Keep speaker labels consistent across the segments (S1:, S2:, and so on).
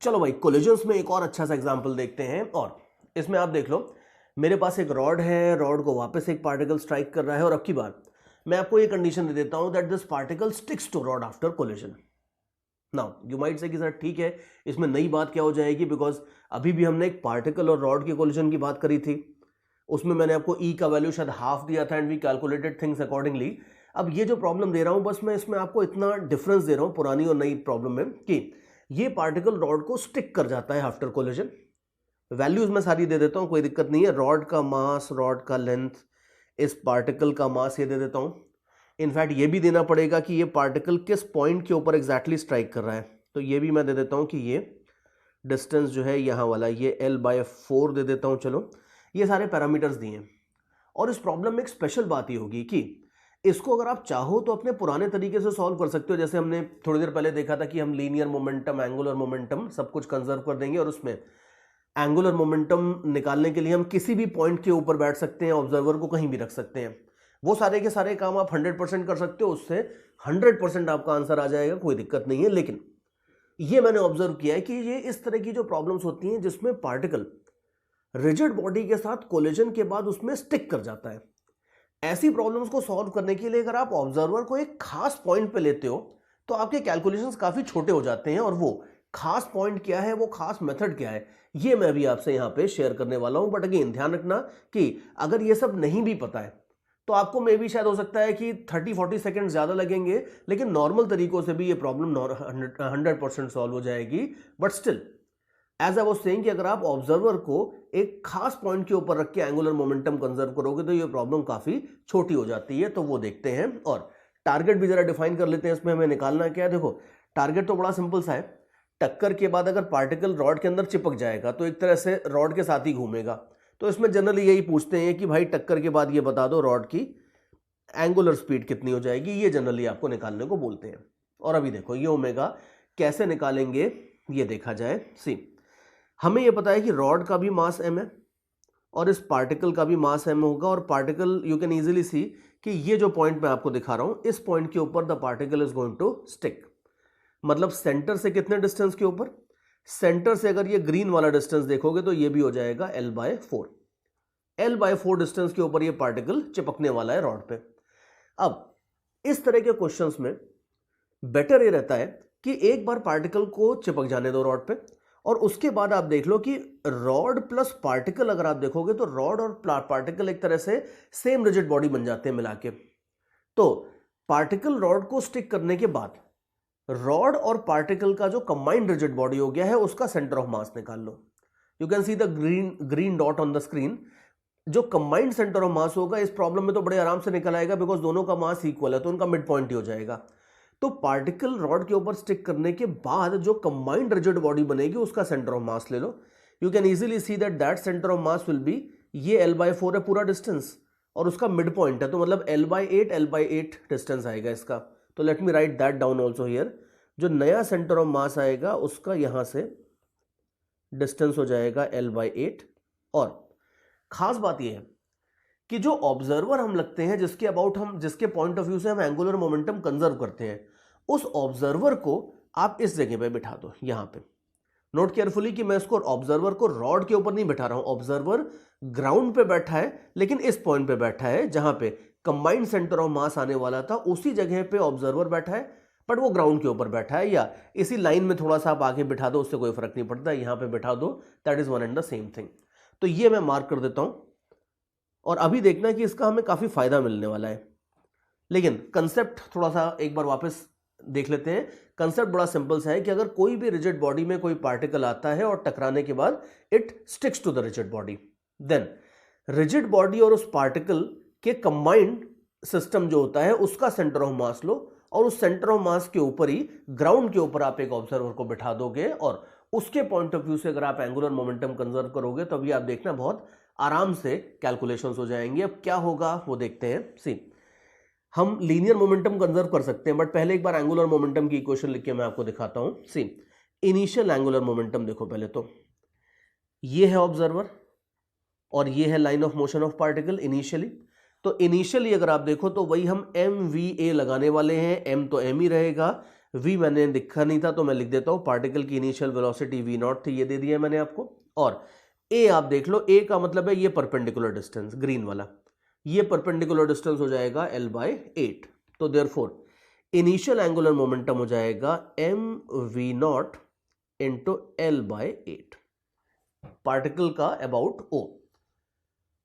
S1: चलो भाई, कोलिजन्स में एक और अच्छा सा एग्जांपल देखते हैं। और इसमें आप देख लो, मेरे पास एक रॉड है, रॉड को वापस एक पार्टिकल स्ट्राइक कर रहा है, और अब की बार मैं आपको ये कंडीशन दे देता हूं that this particle sticks to rod after collision. Now you might say कि सर ठीक है, इसमें नई बात क्या हो जाएगी, बिकॉज अभी भी हमने एक पार्टिकल और रॉड के कोलिजन की बात करी थी, उसमें मैंने आपको ई का वैल्यू शायद हाफ दिया था and we calculated things accordingly. अब ये जो प्रॉब्लम दे रहा हूं, बस मैं इसमें आपको इतना डिफरेंस दे रहा हूं पुरानी और नई प्रॉब्लम में कि ये पार्टिकल रॉड को स्टिक कर जाता है आफ्टर कोलिजन। वैल्यूज मैं सारी दे देता हूं, कोई दिक्कत नहीं है। रॉड का मास, रॉड का लेंथ, इस पार्टिकल का मास ये दे देता हूं। इनफैक्ट ये भी देना पड़ेगा कि ये पार्टिकल किस पॉइंट के ऊपर एग्जैक्टली स्ट्राइक कर रहा है, तो ये भी मैं दे देता हूं कि ये डिस्टेंस जो है यहां वाला, ये L/4 दे देता हूं। चलो, ये सारे पैरामीटर्स दिए हैं। और इस प्रॉब्लम में एक स्पेशल बात ये होगी कि इसको अगर आप चाहो तो अपने पुराने तरीके से सॉल्व कर सकते हो, जैसे हमने थोड़ी देर पहले देखा था कि हम लीनियर मोमेंटम, एंगुलर मोमेंटम सब कुछ कंजर्व कर देंगे, और उसमें एंगुलर मोमेंटम निकालने के लिए हम किसी भी पॉइंट के ऊपर बैठ सकते हैं, ऑब्जर्वर को कहीं भी रख सकते हैं। वो सारे के सारे काम आप 100% कर सकते हो, उससे 100% आपका आंसर आ जाएगा, कोई दिक्कत नहीं है। लेकिन ये मैंने ऑब्जर्व किया है कि ये इस तरह की जो प्रॉब्लम्स होती हैं जिसमें पार्टिकल रिजिड बॉडी के साथ कोलिजन के बाद उसमें स्टिक कर जाता है, ऐसी प्रॉब्लम्स को सॉल्व करने के लिए अगर आप ऑब्जर्वर को एक खास पॉइंट पे लेते हो तो आपके कैलकुलेशंस काफी छोटे हो जाते हैं। और वो खास पॉइंट क्या है, वो खास मेथड क्या है, ये मैं भी आपसे यहां पे शेयर करने वाला हूं। बट अगेन ध्यान रखना कि अगर ये सब नहीं भी पता है तो आपको मे भी शायद हो सकता है कि 30-40 सेकंड ज्यादा लगेंगे, लेकिन नॉर्मल तरीकों से भी ये प्रॉब्लम 100% सॉल्व हो जाएगी। But still, as I was saying कि अगर आप ऑब्जर्वर को एक खास पॉइंट के ऊपर रख के एंगुलर मोमेंटम कंजर्व करोगे तो ये प्रॉब्लम काफी छोटी हो जाती है। तो वो देखते हैं, और टारगेट भी जरा डिफाइन कर लेते हैं। इसमें हमें निकालना क्या है, देखो टारगेट तो बड़ा सिंपल सा है। टक्कर के बाद अगर पार्टिकल रॉड के अंदर चिपक जाएगा तो एक तरह से रॉड के साथ ही घूमेगा। तो इसमें जनरली यही पूछते हैं कि भाई टक्कर के बाद ये बता दो रॉड की एंगुलर स्पीड कितनी हो जाएगी, ये जनरली आपको निकालने को बोलते हैं। और अभी देखो ये ओमेगा कैसे निकालेंगे, ये देखा जाए। सी, हमें यह पता है कि रॉड का भी मास m है और इस पार्टिकल का भी मास m होगा, और पार्टिकल यू कैन इजीली सी कि ये जो पॉइंट मैं आपको दिखा रहा हूं, इस पॉइंट के ऊपर the particle is going to stick. मतलब सेंटर से कितने डिस्टेंस के ऊपर, सेंटर से अगर ये ग्रीन वाला डिस्टेंस देखोगे तो ये भी हो जाएगा L/4। L/4 डिस्टेंस के ऊपर ये पार्टिकल चिपकने वाला है रॉड पे। अब इस तरह के क्वेश्चंस में बेटर ये रहता है कि एक बार पार्टिकल को चिपक जाने दो रॉड पे, और उसके बाद आप देख लो कि रॉड प्लस पार्टिकल अगर आप देखोगे तो रॉड और पार्टिकल एक तरह से सेम रिजिड बॉडी बन जाते हैं मिला के। तो पार्टिकल रॉड को स्टिक करने के बाद रॉड और पार्टिकल का जो कंबाइंड रिजिड बॉडी हो गया है उसका सेंटर ऑफ मास निकाल लो। You can see the green dot on the screen. जो कंबाइंड सेंटर ऑफ मास होगा इस प्रॉब्लम में तो बड़े आराम से निकल आएगा, बिकॉज दोनों का मास इक्वल है, तो उनका मिड पॉइंट ही हो जाएगा। तो पार्टिकल रॉड के ऊपर स्टिक करने के बाद जो कंबाइंड रिजिड बॉडी बनेगी उसका सेंटर ऑफ मास ले लो। You can easily see that that centre of mass will be, ये L/4 है पूरा डिस्टेंस और उसका मिड पॉइंट है, तो मतलब L/8 डिस्टेंस आएगा इसका। तो late me write that down also here. जो नया सेंटर ऑफ मास आएगा उसका यहां से डिस्टेंस हो जाएगा L/8। और खास बात यह है कि जो ऑब्जर्वर हम लगते हैं, जिसके अबाउट हम, जिसके पॉइंट ऑफ व्यू से हम एंगुलर मोमेंटम कंजर्व करते हैं, उस ऑब्जर्वर को आप इस जगह पे बिठा दो। यहां पे नोट केयरफुली कि मैं इसको ऑब्जर्वर को रॉड के ऊपर नहीं बिठा रहा हूं। ऑब्जर्वर ग्राउंड पे बैठा है, लेकिन इस पॉइंट पे बैठा है जहां पे कंबाइंड सेंटर ऑफ मास आने वाला था, उसी जगह पे ऑब्जर्वर बैठा है, बट वो ग्राउंड के ऊपर बैठा है। या इसी लाइन में थोड़ा सा आप आगे बिठा दो, उससे कोई फर्क नहीं पड़ता, यहां पे बिठा दो, that is one and the same thing. तो ये मैं मार्क कर देता हूं, और अभी देखना कि इसका हमें काफी फायदा मिलने वाला है। लेकिन कंसेप्ट थोड़ा सा एक बार वापस देख लेते हैं। कंसेप्ट बड़ा सिंपल सा है कि अगर कोई भी रिजिड बॉडी में कोई पार्टिकल आता है और टकराने के बाद it sticks to the rigid body, then rigid body और उस पार्टिकल के कंबाइंड सिस्टम जो होता है उसका सेंटर ऑफ मास लो, और उस सेंटर ऑफ मास के ऊपर ही ग्राउंड के ऊपर आप एक ऑब्जर्वर को बिठा दोगे, और उसके पॉइंट ऑफ व्यू से अगर आप एंगुलर मोमेंटम कंजर्व करोगे तो अभी आप देखना बहुत आराम से कैलकुलेशंस हो जाएंगे। अब क्या होगा वो देखते हैं। सी, हम लीनियर मोमेंटम कंजर्व कर सकते हैं, बट पहले एक बार एंगुलर मोमेंटम की इक्वेशन लिख के मैं आपको दिखाता हूं। सी, इनिशियल एंगुलर मोमेंटम देखो पहले तो, ये है ऑब्जर्वर और ये है line of motion of particle initially. तो इनिशियली अगर आप देखो तो वही हम MVA लगाने वाले हैं, m तो m ही रहेगा, v मैंने लिखा नहीं था तो मैं लिख देता हूं, पार्टिकल की इनिशियल वेलोसिटी v नॉट थी, ये दे दिया मैंने आपको। और a आप देख लो, a का मतलब है ये परपेंडिकुलर डिस्टेंस ग्रीन वाला, ये परपेंडिकुलर डिस्टेंस हो जाएगा l/8। तो देयरफॉर इनिशियल एंगुलर मोमेंटम हो जाएगा mv0 इंटू l/8, पार्टिकल का अबाउट o।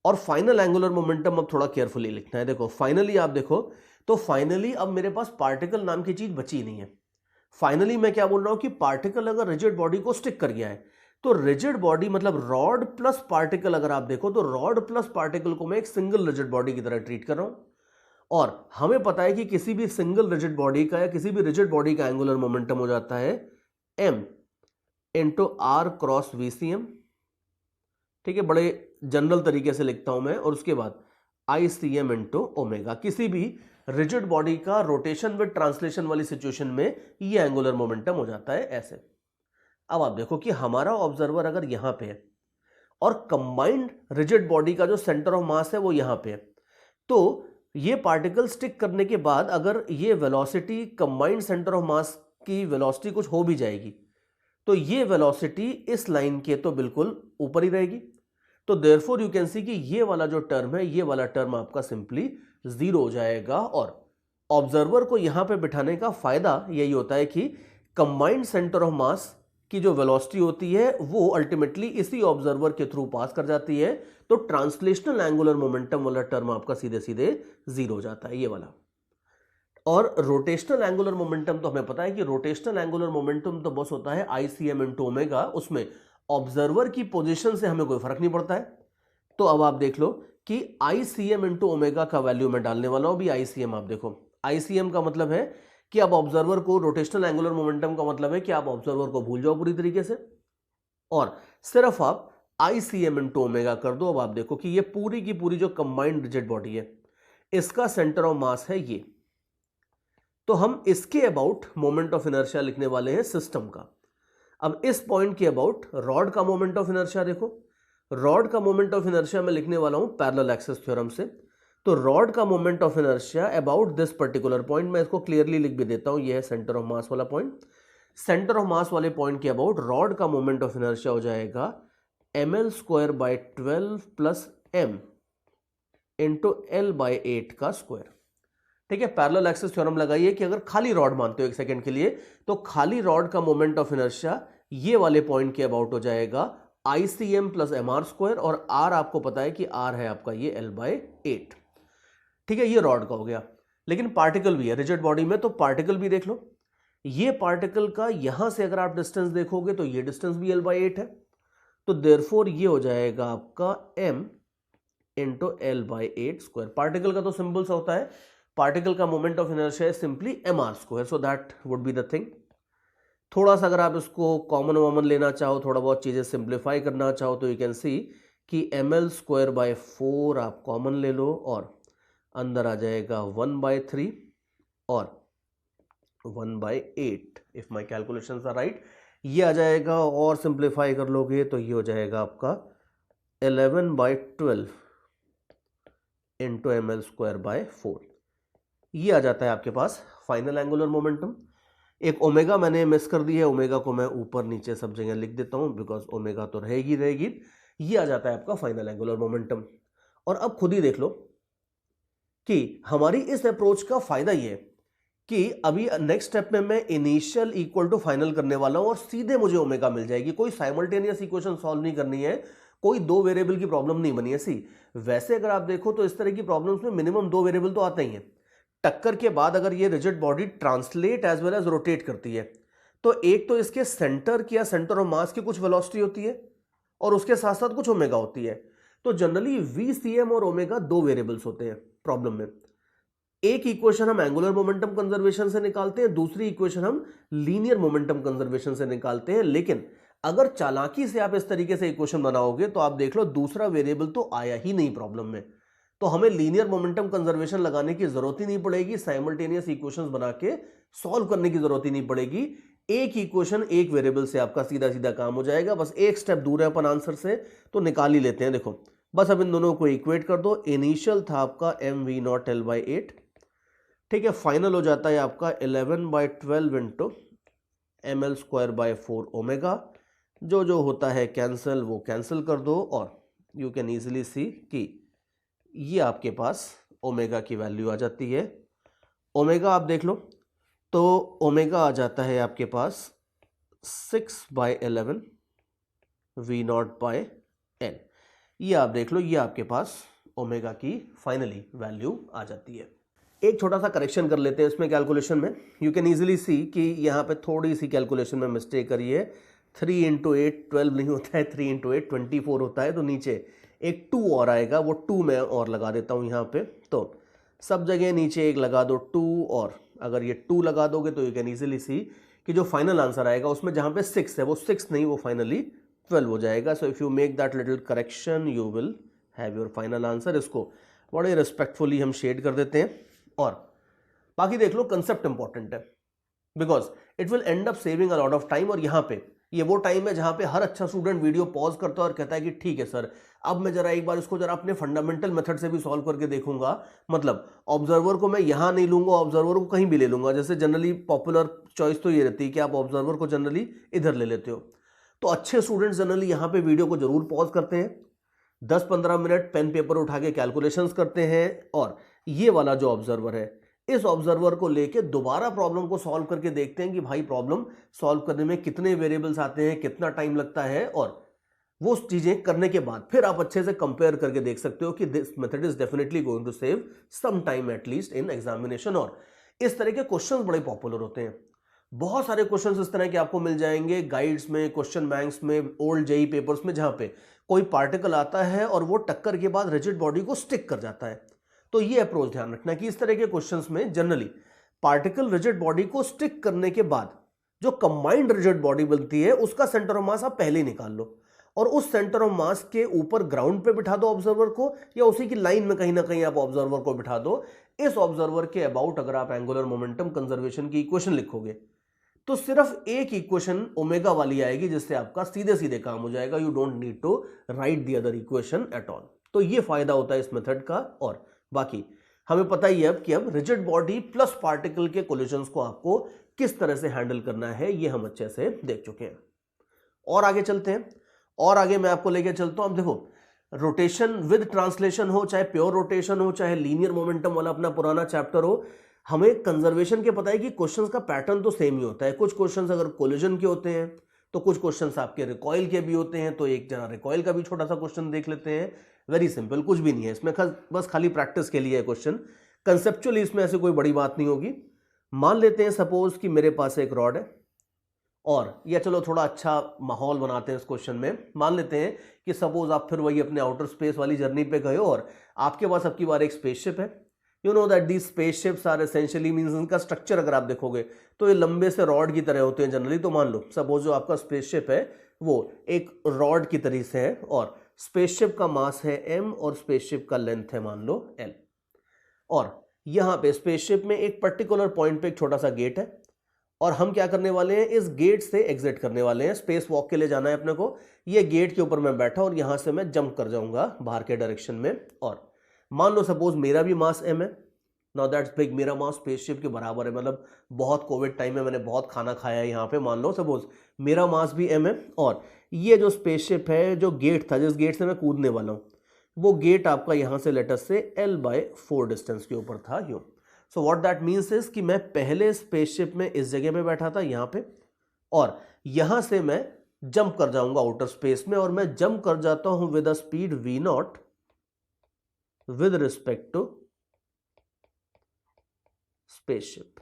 S1: और फाइनल एंगुलर मोमेंटम अब थोड़ा केयरफुली लिखना है। देखो फाइनली आप देखो तो फाइनली अब मेरे पास पार्टिकल नाम की चीज बची नहीं है। फाइनली मैं क्या बोल रहा हूं कि पार्टिकल अगर रिजिड बॉडी को स्टिक कर गया है तो रिजिड बॉडी मतलब रॉड प्लस पार्टिकल, अगर आप देखो तो रॉड प्लस पार्टिकल को मैं एक सिंगल रिजिड बॉडी की तरह ट्रीट कर रहा हूं। और हमें पता है कि किसी भी सिंगल रिजिड बॉडी का या किसी भी रिजिड बॉडी का एंगुलर मोमेंटम हो जाता है m into r cross VCM। ठीक है, बड़े जनरल तरीके से लिखता हूं मैं। और उसके बाद ICM इंटू ओमेगा। किसी भी रिजिड बॉडी का रोटेशन विद ट्रांसलेशन वाली सिचुएशन में ये एंगुलर मोमेंटम हो जाता है ऐसे। अब आप देखो कि हमारा ऑब्जर्वर अगर यहां पे है और कंबाइंड रिजिड बॉडी का जो सेंटर ऑफ मास है वो यहां पे है, तो ये पार्टिकल स्टिक करने के बाद अगर ये velocity combined centre of mass की वेलोसिटी कुछ हो भी जाएगी तो ये वेलोसिटी इस लाइन के तो बिल्कुल ऊपर ही रहेगी। तो देयरफॉर यू कैन सी कि ये वाला जो टर्म है, ये वाला टर्म आपका सिंपली 0 हो जाएगा। और ऑब्जर्वर को यहां पे बिठाने का फायदा यही होता है कि कंबाइंड सेंटर ऑफ मास की जो वेलोसिटी होती है वो अल्टीमेटली इसी ऑब्जर्वर के थ्रू पास कर जाती है, तो ट्रांसलेशनल एंगुलर मोमेंटम वाला टर्म आपका सीधे सीधे 0 हो जाता है, ये वाला। और रोटेशनल एंगुलर मोमेंटम तो हमें पता है कि रोटेशनल एंगुलर मोमेंटम तो बस होता है ICM इंटू ओमेगा, उसमें ऑब्जर्वर की पोजीशन से हमें कोई फर्क नहीं पड़ता है। तो अब आप देख लो कि ICM इंटू ओमेगा का वैल्यू मैं डालने वाला हूं। भी ICM आप देखो, ICM का मतलब है कि आप ऑब्जर्वर को, रोटेशनल एंगुलर मोमेंटम का मतलब है कि आप ऑब्जर्वर को भूल जाओ पूरी तरीके से और सिर्फ आप ICM इंटू ओमेगा कर दो। अब आप देखो कि ये पूरी की पूरी जो कंबाइंड रिजिड बॉडी है इसका सेंटर ऑफ मास है ये, तो हम इसके अबाउट मोमेंट ऑफ इनर्शिया लिखने वाले हैं सिस्टम का। अब इस पॉइंट के अबाउट रॉड का मोमेंट ऑफ इनर्शिया देखो, रॉड का मोमेंट ऑफ इनर्शिया मैं लिखने वाला हूं पैरेलल एक्सिस थ्योरम से। तो रॉड का moment of inertia about this particular point, मैं इसको क्लियरली लिख भी देता हूं, यह है सेंटर ऑफ मास वाला पॉइंट। सेंटर ऑफ मास वाले पॉइंट के अबाउट रॉड का मोमेंट ऑफ इनर्शिया हो जाएगा ml² + 12 m इंटू l/8 का स्क्वायर। ठीक है, पैरेलल एक्सिस थ्योरम लगाइए कि अगर खाली रॉड मानते हो एक सेकंड के लिए, तो खाली रॉड का मोमेंट ऑफ इनर्शिया ये वाले पॉइंट के अबाउट हो जाएगा ICM + mr², और r आपको पता है कि r है आपका ये l/8। ठीक है, ये रॉड का हो गया। लेकिन पार्टिकल भी है रिजिड बॉडी में, तो पार्टिकल भी देख लो। ये पार्टिकल का यहां से अगर आप डिस्टेंस देखोगे तो ये डिस्टेंस भी l/8 है, तो देयरफॉर ये हो जाएगा आपका m इंटू l/8²। पार्टिकल का तो सिंपल सा होता है, पार्टिकल का मोमेंट ऑफ इनर्शिया है simply mr², so that would be the thing. थोड़ा सा अगर आप इसको कॉमन लेना चाहो, थोड़ा बहुत चीजें सिंप्लीफाई करना चाहो, तो यू कैन सी कि ml²/4 आप कॉमन ले लो और अंदर आ जाएगा 1/3 और 1/8 if my calculations are right, ये आ जाएगा। और सिंप्लीफाई कर लोगे तो ये हो जाएगा आपका 11/12 इंटू ml²/4, ये आ जाता है आपके पास फाइनल एंगुलर मोमेंटम। एक ओमेगा मैंने मिस कर दी है, ओमेगा को मैं ऊपर नीचे सब जगह लिख देता हूं बिकॉज ओमेगा तो रहेगी। ये आ जाता है आपका फाइनल एंगुलर मोमेंटम। और अब खुद ही देख लो कि हमारी इस अप्रोच का फायदा ये है कि अभी नेक्स्ट स्टेप में मैं इनिशियल इक्वल टू फाइनल करने वाला हूं और सीधे मुझे ओमेगा मिल जाएगी। कोई साइमल्टेनियस इक्वेशन सॉल्व नहीं करनी है, कोई दो वेरिएबल की प्रॉब्लम नहीं बनी है। सी वैसे अगर आप देखो तो इस तरह की प्रॉब्लम्स में मिनिमम 2 वेरिएबल तो आते ही हैं। टक्कर के बाद अगर ये rigid body translate as well as rotate करती है तो एक तो इसके सेंटर की या सेंटर ऑफ मास की कुछ वेलोसिटी होती है और उसके साथ साथ कुछ ओमेगा होती है। तो जनरली VCM और ओमेगा 2 वेरिएबल्स होते हैं प्रॉब्लम में। एक इक्वेशन हम एंगुलर मोमेंटम कंजर्वेशन से निकालते हैं, दूसरी इक्वेशन हम लीनियर मोमेंटम कंजर्वेशन से निकालते हैं। लेकिन अगर चालाकी से आप इस तरीके से इक्वेशन बनाओगे तो आप देख लो दूसरा वेरिएबल तो आया ही नहीं प्रॉब्लम में, तो हमें लीनियर मोमेंटम कंजर्वेशन लगाने की जरूरत ही नहीं पड़ेगी, साइमल्टेनियस इक्वेशंस बना के सॉल्व करने की जरूरत ही नहीं पड़ेगी। एक इक्वेशन एक वेरिएबल से आपका सीधा सीधा काम हो जाएगा। बस एक स्टेप दूर है अपन आंसर से, तो निकाल ही लेते हैं। देखो बस अब इन दोनों को इक्वेट कर दो। इनिशियल था आपका mv0 l/8 ठीक है, फाइनल हो जाता है आपका 11/12 इंटू ml²/4 ओमेगा। जो होता है कैंसिल वो कैंसिल कर दो और यू कैन ईजिली सी कि ये आपके पास ओमेगा की वैल्यू आ जाती है। ओमेगा आप देख लो तो ओमेगा आ जाता है आपके पास 6/11 V0/N। ये आप देख लो, ये आपके पास ओमेगा की फाइनली वैल्यू आ जाती है। एक छोटा सा करेक्शन कर लेते हैं इसमें कैलकुलेशन में। यू कैन इजीली सी कि यहाँ पे थोड़ी सी कैलकुलेशन में मिस्टेक करी है। 3 × 8 12 नहीं होता है, 3 × 8 24 होता है। तो नीचे एक 2 और आएगा, वो 2 मैं और लगा देता हूँ यहाँ पे। तो सब जगह नीचे एक लगा दो 2, और अगर ये 2 लगा दोगे तो यू कैन इजीली सी कि जो फाइनल आंसर आएगा उसमें जहाँ पे 6 है वो 6 नहीं, वो फाइनली 12 हो जाएगा। So if you make that little correction you will have your final answer. इसको बड़े रिस्पेक्टफुली हम शेड कर देते हैं। और बाकी देख लो, कंसेप्ट इंपॉर्टेंट है because it will and up saving a lot of time. और यहाँ पे ये वो टाइम है जहाँ पे हर अच्छा स्टूडेंट वीडियो पॉज करता है और कहता है कि ठीक है सर, अब मैं जरा एक बार इसको जरा अपने फंडामेंटल मेथड से भी सॉल्व करके देखूंगा। मतलब ऑब्जर्वर को मैं यहाँ नहीं लूंगा, ऑब्जर्वर को कहीं भी ले लूंगा। जैसे जनरली पॉपुलर चॉइस तो ये रहती है कि आप ऑब्जर्वर को जनरली इधर ले लेते हो। तो अच्छे स्टूडेंट्स जनरली यहाँ पे वीडियो को जरूर पॉज करते हैं, 10-15 मिनट पेन पेपर उठा के कैलकुलेशंस करते हैं, और ये वाला जो ऑब्जर्वर है इस ऑब्जर्वर को लेके दोबारा प्रॉब्लम को सॉल्व करके देखते हैं कि भाई प्रॉब्लम सॉल्व करने में कितने वेरिएबल्स आते हैं, कितना टाइम लगता है। और वो चीजें करने के बाद फिर आप अच्छे से कंपेयर करके देख सकते हो कि this method is definitely going to save some time at least in examination. और इस तरह के क्वेश्चंस बड़े पॉपुलर होते हैं। बहुत सारे क्वेश्चंस इस तरह के आपको मिल जाएंगे गाइड्स में, क्वेश्चन बैंक्स में, ओल्ड जेई पेपर्स में, जहां पे कोई पार्टिकल आता है और वो टक्कर के बाद रिजिड बॉडी को स्टिक कर जाता है। तो ये अप्रोच ध्यान रखना कि इस तरह के क्वेश्चंस में जनरली पार्टिकल रिजिड बॉडी को स्टिक करने के बाद जो कंबाइंड रिजिड बॉडी बनती है उसका सेंटर ऑफ मास आप पहले ही निकाल लो, और उस सेंटर ऑफ मास के ऊपर ग्राउंड पे बिठा दो ऑब्जर्वर को, या उसी की लाइन में कहीं ना कहीं आप ऑब्जर्वर को बिठा दो। इस ऑब्जर्वर के अबाउट अगर आप एंगुलर मोमेंटम कंजर्वेशन की इक्वेशन लिखोगे तो सिर्फ एक इक्वेशन ओमेगा वाली आएगी, जिससे आपका सीधे सीधे काम हो जाएगा। You don't need to write the other equation at all. तो ये फायदा होता है इस मेथड का। और बाकी हमें पता ही है अब कि अब रिजिड बॉडी प्लस पार्टिकल के कोलिजन्स को आपको किस तरह से हैंडल करना है, ये हम अच्छे से देख चुके हैं। और आगे चलते हैं, और आगे मैं आपको लेके चलता हूं। अब देखो, रोटेशन विद ट्रांसलेशन हो, चाहे प्योर रोटेशन हो, चाहे लीनियर मोमेंटम वाला अपना पुराना चैप्टर हो, हमें कंजर्वेशन के पता है कि क्वेश्चंस का पैटर्न तो सेम ही होता है। कुछ क्वेश्चंस अगर कोलिजन के होते हैं तो कुछ क्वेश्चंस आपके रिकॉइल के भी होते हैं। तो एक जरा रिकॉइल का भी छोटा सा क्वेश्चन देख लेते हैं। वेरी सिंपल, कुछ भी नहीं है इसमें, बस खाली प्रैक्टिस के लिए है क्वेश्चन। कंसेप्चुअली इसमें ऐसी कोई बड़ी बात नहीं होगी। मान लेते हैं सपोज कि मेरे पास एक रॉड है, और या चलो थोड़ा अच्छा माहौल बनाते हैं इस क्वेश्चन में। मान लेते हैं कि सपोज आप फिर वही अपने आउटर स्पेस वाली जर्नी पे गए हो और आपके पास अब की बार एक स्पेसशिप है। You know that these spaceships are essentially means, इनका स्ट्रक्चर अगर आप देखोगे तो ये लंबे से रॉड की तरह होते हैं जनरली। तो मान लो सपोज जो आपका स्पेसशिप है वो एक रॉड की तरह से है, और स्पेसशिप का मास है m और स्पेसशिप का लेंथ है मान लो l। और यहां पे स्पेसशिप में एक पर्टिकुलर पॉइंट पे एक छोटा सा गेट है, और हम क्या करने वाले हैं, इस गेट से एग्जिट करने वाले हैं। स्पेस वॉक के लिए जाना है अपने को। ये गेट के ऊपर मैं बैठा और यहां से मैं जंप कर जाऊंगा बाहर के डायरेक्शन में। और मान लो सपोज मेरा भी मास m है। नाउ दैट्स बिग, मेरा मास स्पेसशिप के बराबर है। मतलब बहुत कोविड टाइम में मैंने बहुत खाना खाया है यहाँ पे। मान लो सपोज मेरा मास भी m है, और ये जो स्पेसशिप है, जो गेट था, जिस गेट से मैं कूदने वाला हूँ, वो गेट आपका यहाँ से लेटस से l/4 डिस्टेंस के ऊपर था यूं। So what that means is कि मैं पहले स्पेसशिप में इस जगह पे बैठा था यहाँ पे, और यहां से मैं जंप कर जाऊंगा आउटर स्पेस में, और मैं जंप कर जाता हूं with a speed v0 with respect to spaceship.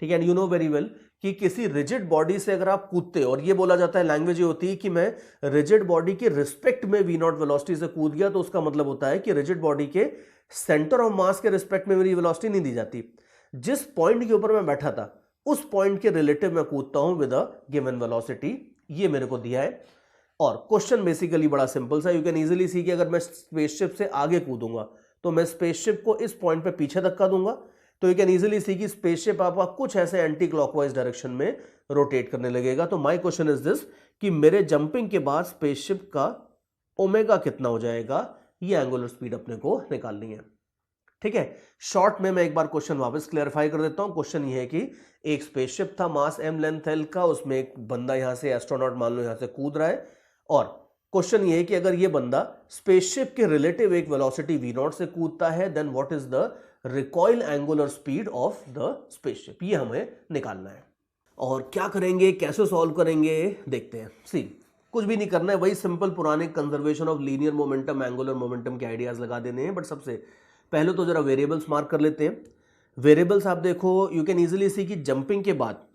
S1: ठीक है, यू नो वेरी वेल कि किसी रिजिड बॉडी से अगर आप कूदते हो, और ये बोला जाता है, लैंग्वेज ये होती है कि मैं रिजिड बॉडी के रिस्पेक्ट में v0 वेलोसिटी से कूद गया, तो उसका मतलब होता है कि रिजिड बॉडी के सेंटर ऑफ मास के रिस्पेक्ट में मेरी वेलोसिटी नहीं दी जाती। जिस पॉइंट के ऊपर मैं बैठा था उस पॉइंट के रिलेटिव मैं कूदता हूं विद अ गिवन वेलोसिटी। ये मेरे को दिया है। और क्वेश्चन बेसिकली बड़ा सिंपल सा। यू कैन इजीली सी कि अगर मैं स्पेसशिप से आगे कूदूंगा तो मैं स्पेसशिप को इस पॉइंट पे पीछे धक्का दूंगा। तो यू कैन इजीली सी कि स्पेसशिप आपका कुछ ऐसे एंटी क्लॉकवाइज डायरेक्शन में रोटेट करने लगेगा। तो माय क्वेश्चन इज दिस कि मेरे जंपिंग के बाद स्पेसशिप का ओमेगा कितना हो जाएगा, ये एंगुलर स्पीड अपने को निकालनी है। ठीक है, शॉर्ट में मैं एक बार क्वेश्चन वापस क्लैरिफाई कर देता हूं। क्वेश्चन ये है कि एक स्पेसशिप था, मास m लेंथ l का, उसमें एक बंदा यहां से एस्ट्रोनॉट मान लो यहां से कूद रहा है, और क्वेश्चन ये है कि अगर ये बंदा स्पेसशिप के रिलेटिव एक वेलोसिटी v0 से कूदता है, then what is the recoil angular speed of the spaceship, ये हमें निकालना है। और क्या करेंगे, कैसे सॉल्व करेंगे, देखते हैं। सी, कुछ भी नहीं करना है, वही सिंपल पुराने conservation of linear momentum, angular momentum के आइडियाज लगा देने हैं। बट सबसे पहले तो जरा वेरिएबल्स मार्क कर लेते हैं। वेरिएबल्स आप देखो, यू कैन इजीली सी कि जंपिंग के बाद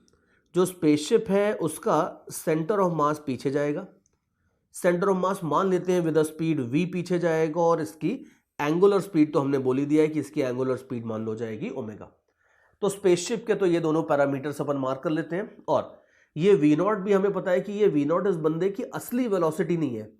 S1: जो स्पेसशिप है उसका सेंटर ऑफ मास पीछे जाएगा। सेंटर ऑफ मास मान लेते हैं विद स्पीड v पीछे जाएगा, और इसकी एंगुलर स्पीड तो हमने बोली दिया है कि इसकी एंगुलर स्पीड मान लो जाएगी ओमेगा। तो स्पेसशिप के तो ये दोनों पैरामीटर्स अपन मार्क कर लेते हैं। और ये v0 भी हमें पता है कि ये v0 इस बंदे की असली वेलोसिटी नहीं है,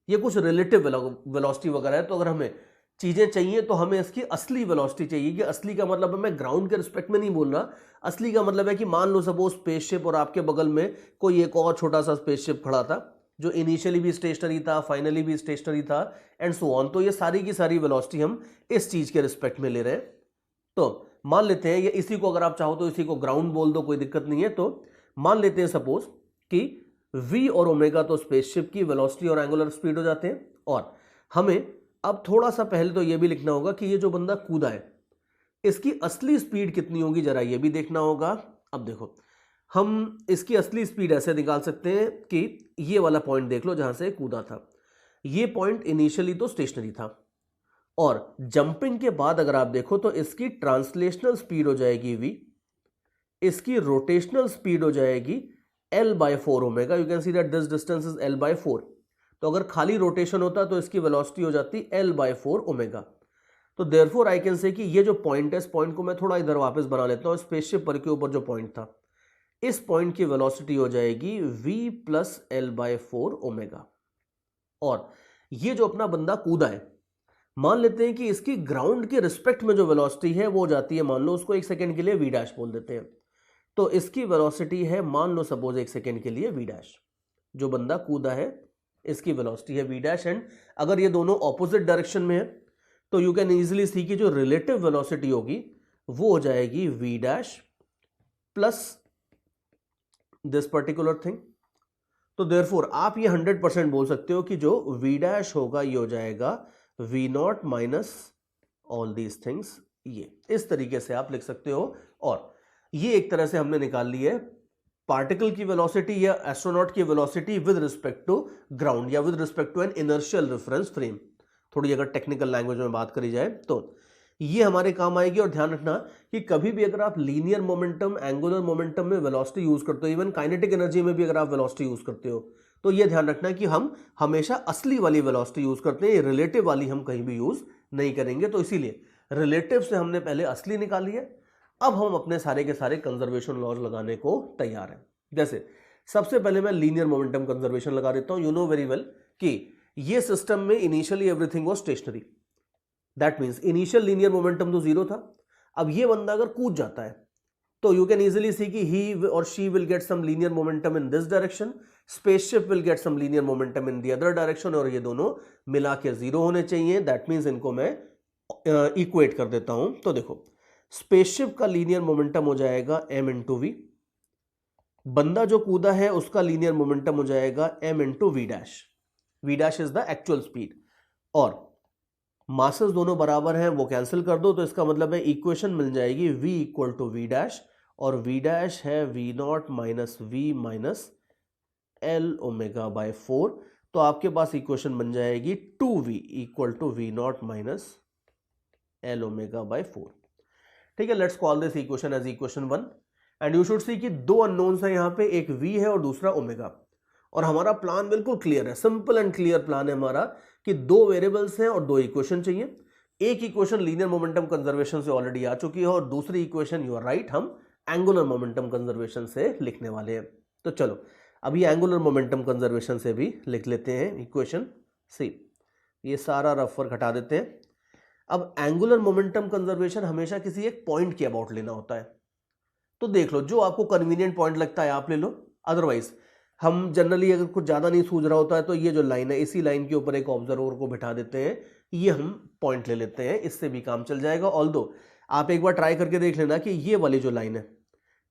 S1: ये कुछ रिलेटिव वेलोसिटी वगैरह है। तो अगर हमें चीजें चाहिए तो हमें इसकी असली वेलोसिटी चाहिए। कि असली का मतलब है, मैं ग्राउंड के रिस्पेक्ट में नहीं बोल रहा, असली का मतलब है कि मान लो सपोज स्पेसशिप और आपके बगल में कोई एक और छोटा सा स्पेसशिप खड़ा था जो इनिशियली भी स्टेशनरी था, फाइनली भी स्टेशनरी था, एंड सो ऑन। तो ये सारी की सारी वेलोसिटी हम इस चीज के रिस्पेक्ट में ले रहे हैं। तो मान लेते हैं, ये इसी को अगर आप चाहो तो इसी को ग्राउंड बोल दो, कोई दिक्कत नहीं है। तो मान लेते हैं सपोज कि v और ओमेगा तो स्पेसशिप की वेलोसिटी और एंगुलर स्पीड हो जाते हैं। और हमें अब थोड़ा सा पहले तो ये भी लिखना होगा कि ये जो बंदा कूदा है इसकी असली स्पीड कितनी होगी, जरा ये भी देखना होगा। अब देखो, हम इसकी असली स्पीड ऐसे निकाल सकते हैं कि ये वाला पॉइंट देख लो जहां से कूदा था, ये पॉइंट इनिशियली तो स्टेशनरी था, और जंपिंग के बाद अगर आप देखो तो इसकी ट्रांसलेशनल स्पीड हो जाएगी v, इसकी रोटेशनल स्पीड हो जाएगी l/4 omega. You can see that this distance is l/4। तो अगर खाली रोटेशन होता तो इसकी वेलोसिटी हो जाती l/4 ओमेगा। तो देयरफॉर आई कैन से कि ये जो पॉइंट है, इस पॉइंट को मैं थोड़ा इधर वापस बना लेता हूं। स्पेसशिप पर के ऊपर जो पॉइंट था, इस पॉइंट की वेलोसिटी हो जाएगी v प्लस l/4 ओमेगा। और ये जो अपना बंदा कूदा है, मान लेते हैं कि इसकी ग्राउंड के रिस्पेक्ट में जो वेलोसिटी है वो जाती है, मान लो उसको एक सेकंड के लिए v डैश बोल देते हैं। तो इसकी वेलोसिटी है, मान लो सपोज एक सेकंड के लिए v डैश, जो बंदा कूदा है इसकी वेलोसिटी है v डैश। एंड अगर ये दोनों ऑपोजिट डायरेक्शन में है तो यू कैन इजीली सी कि जो रिलेटिव वेलोसिटी होगी वो हो जाएगी v dash plus this particular thing. तो देयरफॉर आप ये 100% बोल सकते हो कि जो v डैश होगा ये हो जाएगा v0 minus all these things. ये इस तरीके से आप लिख सकते हो। और ये एक तरह से हमने निकाल ली है पार्टिकल की वेलोसिटी या एस्ट्रोनॉट की velocity with respect to ground या with respect to an inertial reference frame. थोड़ी अगर टेक्निकल लैंग्वेज में बात करी जाए तो ये हमारे काम आएगी। और ध्यान रखना कि कभी भी अगर आप लीनियर मोमेंटम, एंगुलर मोमेंटम में वेलोसिटी यूज करते हो, इवन काइनेटिक एनर्जी में भी अगर आप वेलोसिटी यूज करते हो, तो ये ध्यान रखना कि हम हमेशा असली वाली वेलोसिटी यूज करते हैं, रिलेटिव वाली हम कहीं भी यूज नहीं करेंगे। तो इसीलिए रिलेटिव से हमने पहले असली निकाली है। अब हम अपने सारे के सारे कंजर्वेशन लॉज लगाने को तैयार हैं। जैसे सबसे पहले मैं लीनियर मोमेंटम कंजर्वेशन लगा देता हूं। यू नो वेरी वेल कि ये सिस्टम में initially everything was stationary, that means initial linear momentum तो जीरो था। अब ये बंदा अगर कूद जाता है तो यू कैन इजीली सी कि ही और she will get some linear momentum in this direction, spaceship will get some linear momentum in the other direction, और ये दोनों मिला के जीरो होने चाहिए। दैट मींस इनको मैं इक्वेट कर देता हूं। तो देखो, स्पेसशिप का लीनियर मोमेंटम हो जाएगा m इंटू वी, बंदा जो कूदा है उसका लीनियर मोमेंटम हो जाएगा m into v dash. V dash is the actual speed, और मासेस दोनों बराबर हैं, वो कैंसिल कर दो। तो इसका मतलब है इक्वेशन मिल जाएगी v equal to v dash, और v डैश है v0 minus v minus l omega by 4। तो आपके पास इक्वेशन बन जाएगी 2v equal to v0 minus l omega by 4। ठीक है, let's call this equation as equation 1। And you should see कि दो अननोन्स है यहाँ पे, एक v है और दूसरा ओमेगा। और हमारा प्लान बिल्कुल क्लियर है, सिंपल एंड क्लियर प्लान है हमारा कि दो वेरिएबल्स हैं और दो इक्वेशन चाहिए। एक इक्वेशन लीनियर मोमेंटम कंजर्वेशन से ऑलरेडी आ चुकी है, और दूसरी इक्वेशन, यू आर राइट, हम एंगुलर मोमेंटम कंजर्वेशन से लिखने वाले हैं। तो चलो अभी एंगुलर मोमेंटम कंजर्वेशन से भी लिख लेते हैं इक्वेशन सी। ये सारा रफ वर्क हटा देते हैं। अब एंगुलर मोमेंटम कंजर्वेशन हमेशा किसी एक पॉइंट के अबाउट लेना होता है। तो देख लो, जो आपको कन्वीनियंट पॉइंट लगता है आप ले लो। अदरवाइज हम जनरली अगर कुछ ज्यादा नहीं सूझ रहा होता है तो ये जो लाइन है, इसी लाइन के ऊपर एक ऑब्जर्वर को बिठा देते हैं ये हम पॉइंट ले लेते हैं, इससे भी काम चल जाएगा। ऑल्दो आप एक बार ट्राई करके देख लेना कि ये वाली जो लाइन है,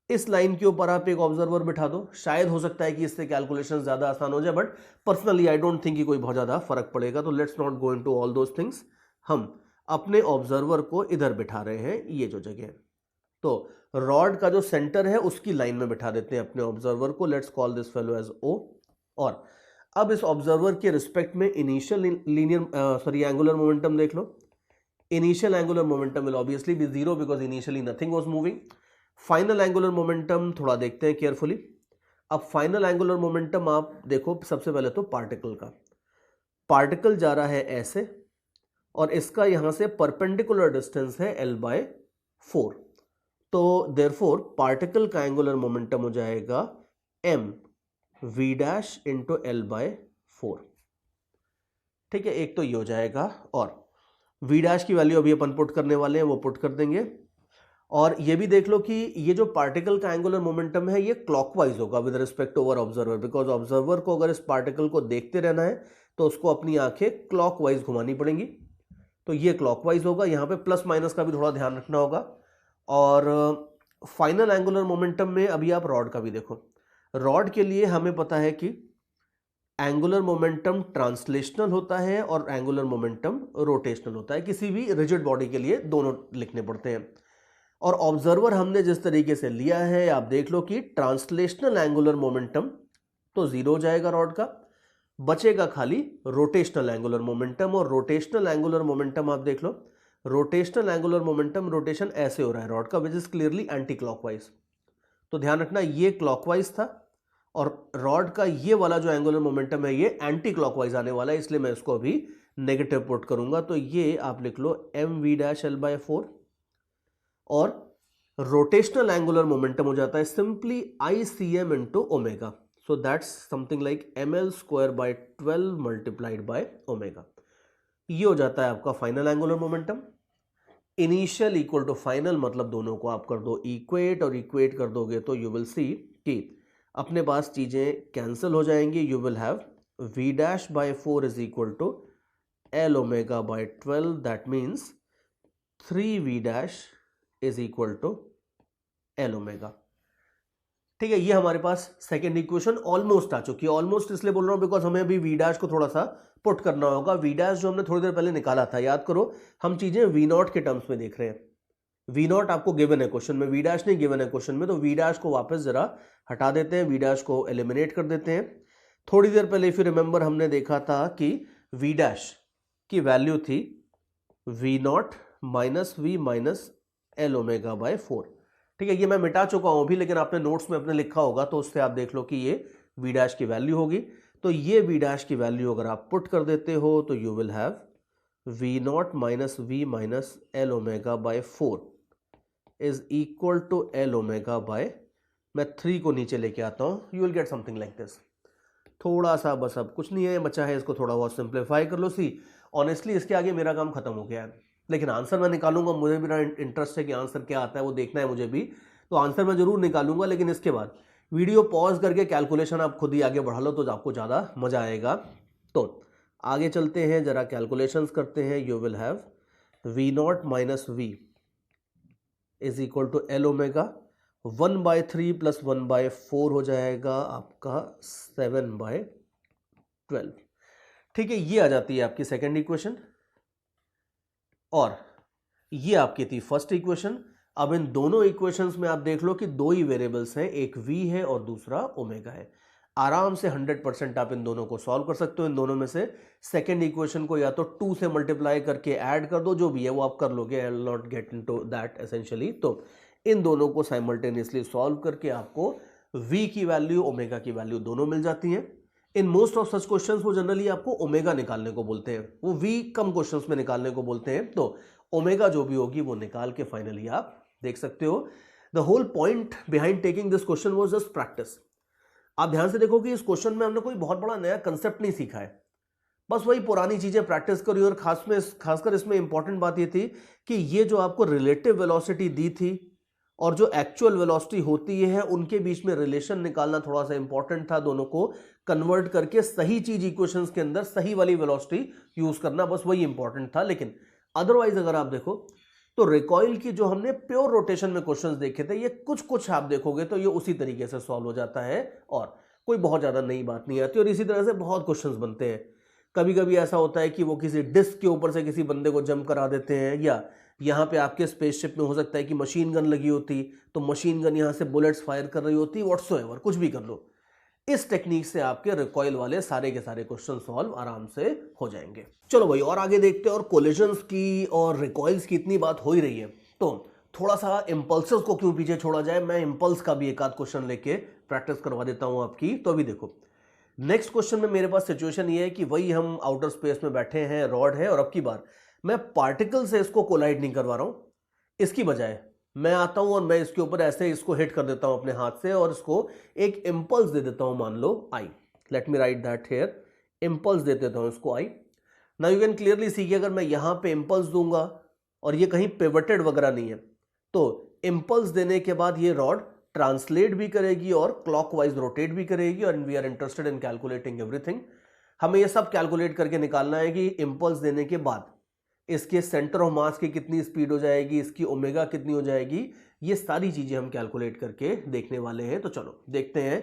S1: इस लाइन के ऊपर आप एक ऑब्जर्वर बिठा दो, शायद हो सकता है कि इससे कैलकुलेशन ज्यादा आसान हो जाए, but personally I don't think कि कोई बहुत ज्यादा फर्क पड़ेगा। तो let's not go into all those things. हम अपने ऑब्जर्वर को इधर बिठा रहे हैं, ये जो जगह है, तो रॉड का जो सेंटर है उसकी लाइन में बिठा देते हैं अपने ऑब्जर्वर को। Let's call this fellow as O. और अब इस ऑब्जर्वर के रिस्पेक्ट में इनिशियल एंगुलर मोमेंटम देख लो। Initial angular momentum will obviously be zero because initially nothing was moving. Final angular momentum थोड़ा देखते हैं केयरफुली। अब फाइनल एंगुलर मोमेंटम आप देखो, सबसे पहले तो पार्टिकल का, पार्टिकल जा रहा है ऐसे और इसका यहां से परपेंडिकुलर डिस्टेंस है l/4। तो देयरफॉर पार्टिकल का एंगुलर मोमेंटम हो जाएगा mv' इंटू l/4। ठीक है, एक तो ये हो जाएगा। और v' की वैल्यू अभी अपन पुट करने वाले हैं, वो पुट कर देंगे। और ये भी देख लो कि ये जो पार्टिकल का एंगुलर मोमेंटम है ये क्लॉकवाइज होगा with respect over observer, because observer को अगर इस पार्टिकल को देखते रहना है तो उसको अपनी आंखें क्लॉकवाइज घुमानी पड़ेंगी। तो ये क्लॉकवाइज होगा, यहां पे प्लस माइनस का भी थोड़ा ध्यान रखना होगा। और फाइनल एंगुलर मोमेंटम में अभी आप रॉड का भी देखो। रॉड के लिए हमें पता है कि एंगुलर मोमेंटम ट्रांसलेशनल होता है और एंगुलर मोमेंटम रोटेशनल होता है। किसी भी रिजिड बॉडी के लिए दोनों लिखने पड़ते हैं। और ऑब्जर्वर हमने जिस तरीके से लिया है, आप देख लो कि ट्रांसलेशनल एंगुलर मोमेंटम तो जीरो हो जाएगा रॉड का, बचेगा खाली रोटेशनल एंगुलर मोमेंटम। और रोटेशनल एंगुलर मोमेंटम आप देख लो, रोटेशनल एंगुलर मोमेंटम, रोटेशन ऐसे हो रहा है रॉड का, which is clearly anti clockwise. तो ध्यान रखना ये क्लॉकवाइज था और रॉड का ये वाला जो एंगुलर मोमेंटम है ये एंटी क्लॉकवाइज आने वाला है, इसलिए मैं इसको अभी नेगेटिव पुट करूंगा। तो ये आप लिख लो mv'(l/4) और रोटेशनल एंगुलर मोमेंटम हो जाता है simply ICM into omega. So that's something like ml²/12 multiplied by omega. ये हो जाता है आपका final angular momentum. Initial equal to final, मतलब दोनों को आप कर दो इक्वेट, और इक्वेट कर दोगे तो यू विल सी कि अपने पास चीजें कैंसिल हो जाएंगी। You will have v'/4 is equal to l/12, that means 3v' is equal to l/। ठीक है, ये हमारे पास सेकेंड इक्वेशन ऑलमोस्ट आ चुकी है। ऑलमोस्ट इसलिए बोल रहा हूं बिकॉज हमें अभी v' को थोड़ा सा पुट करना होगा। v' जो हमने थोड़ी देर पहले निकाला था, याद करो, हम चीजें v0 के टर्म्स में देख रहे हैं। v0 आपको गिवन है क्वेश्चन में, v' नहीं गिवन है क्वेश्चन में। तो v' को वापस जरा हटा देते हैं, v' को एलिमिनेट कर देते हैं। थोड़ी देर पहले इफ यू रिमेंबर हमने देखा था कि v' की वैल्यू थी v0 minus v minus l/4। ठीक है, ये मैं मिटा चुका हूं अभी, लेकिन आपने नोट्स में अपने लिखा होगा तो उससे आप देख लो कि ये v' की वैल्यू होगी। तो ये v' की वैल्यू अगर आप पुट कर देते हो तो you will have v0 minus v minus l/4 is equal to l/, मैं 3 को नीचे लेके आता हूं, you will get something like this. थोड़ा सा बस, अब कुछ नहीं है बचा है, इसको थोड़ा बहुत सिंप्लीफाई कर लो। सी ऑनेस्टली इसके आगे मेरा काम खत्म हो गया है, लेकिन आंसर मैं निकालूंगा। मुझे भी इंटरेस्ट है कि आंसर क्या आता है, वो देखना है मुझे भी। तो आंसर मैं जरूर निकालूंगा, लेकिन इसके बाद वीडियो पॉज करके कैलकुलेशन आप खुद ही आगे बढ़ा लो तो आपको ज़्यादा मजा आएगा। तो आगे चलते हैं, जरा कैलकुलेशंस करते हैं। You will have v0 minus v is equal to l/, 1/3 plus 1/4 हो जाएगा आपका 7/12। ठीक है, ये आ जाती है आपकी सेकेंड इक्वेशन और ये आपकी थी फर्स्ट इक्वेशन। अब इन दोनों इक्वेशंस में आप देख लो कि दो ही वेरिएबल्स हैं, एक v है और दूसरा ओमेगा है। आराम से 100% आप इन दोनों को सॉल्व कर सकते हो। इन दोनों में से सेकेंड इक्वेशन को या तो 2 से मल्टीप्लाई करके ऐड कर दो, जो भी है वो आप कर लोगे, I will not get into that essentially. तो इन दोनों को साइमल्टेनियसली सॉल्व करके आपको v की वैल्यू, ओमेगा की वैल्यू दोनों मिल जाती हैं। In most of such questions वो जनरली आपको ओमेगा निकालने को बोलते हैं, वो v कम क्वेश्चंस में निकालने को बोलते हैं। तो ओमेगा जो भी होगी वो निकाल के फाइनली आप देख सकते हो। The whole point behind taking this question was just practice. आप ध्यान से देखो कि इस क्वेश्चन में हमने कोई बहुत बड़ा नया कंसेप्ट नहीं सीखा है, बस वही पुरानी चीजें प्रैक्टिस करी। और खासकर इसमें इंपॉर्टेंट बात ये थी कि ये जो आपको रिलेटिव वेलोसिटी दी थी और जो एक्चुअल वेलोसिटी होती है उनके बीच में रिलेशन निकालना थोड़ा सा इंपॉर्टेंट था, दोनों को कन्वर्ट करके सही चीज इक्वेशंस के अंदर सही वाली वेलोसिटी यूज करना, बस वही इंपॉर्टेंट था। लेकिन अदरवाइज अगर आप देखो तो रिकॉइल की जो हमने प्योर रोटेशन में क्वेश्चंस देखे थे, ये कुछ कुछ आप देखोगे तो ये उसी तरीके से सॉल्व हो जाता है और कोई बहुत ज्यादा नई बात नहीं आती। और इसी तरह से बहुत क्वेश्चंस बनते हैं। कभी कभी ऐसा होता है कि वो किसी डिस्क के ऊपर से किसी बंदे को जंप करा देते हैं, या यहाँ पे आपके स्पेसशिप में हो सकता है कि मशीन गन लगी होती, तो मशीन गन यहाँ से बुलेट्स फायर कर रही होती, व्हाटसोएवर कुछ भी कर लो। इस टेक्निक से आपके रिकॉइल वाले सारे के सारे क्वेश्चन सॉल्व आराम से हो जाएंगे। चलो भाई और आगे देखते हैं। और कोलिजन्स की और रिकॉइल्स की इतनी बात हो ही रही है तो थोड़ा सा इंपल्सेस को क्यों पीछे छोड़ा जाए। मैं इंपल्स का भी एक आध क्वेश्चन लेके प्रैक्टिस करवा देता हूं आपकी। तो अभी देखो नेक्स्ट क्वेश्चन में मेरे पास सिचुएशन ये है कि वही हम आउटर स्पेस में बैठे हैं, रॉड है, और अब की बार मैं पार्टिकल से इसको कोलाइड नहीं करवा रहा हूं, इसकी बजाय मैं आता हूं और मैं इसके ऊपर ऐसे इसको हिट कर देता हूं अपने हाथ से और इसको एक इंपल्स दे देता हूं, मान लो I. Let me write that here, impulse दे देता हूं इसको I. Now you can clearly see कि अगर मैं यहां पे इंपल्स दूंगा और ये कहीं पिवटेड वगैरह नहीं है, तो इंपल्स देने के बाद ये रॉड ट्रांसलेट भी करेगी और क्लॉकवाइज रोटेट भी करेगी। और we are interested in calculating everything. हमें ये सब कैलकुलेट करके निकालना है कि इंपल्स देने के बाद इसके सेंटर ऑफ मास की कितनी स्पीड हो जाएगी, इसकी ओमेगा कितनी हो जाएगी, ये सारी चीजें हम कैलकुलेट करके देखने वाले हैं। तो चलो देखते हैं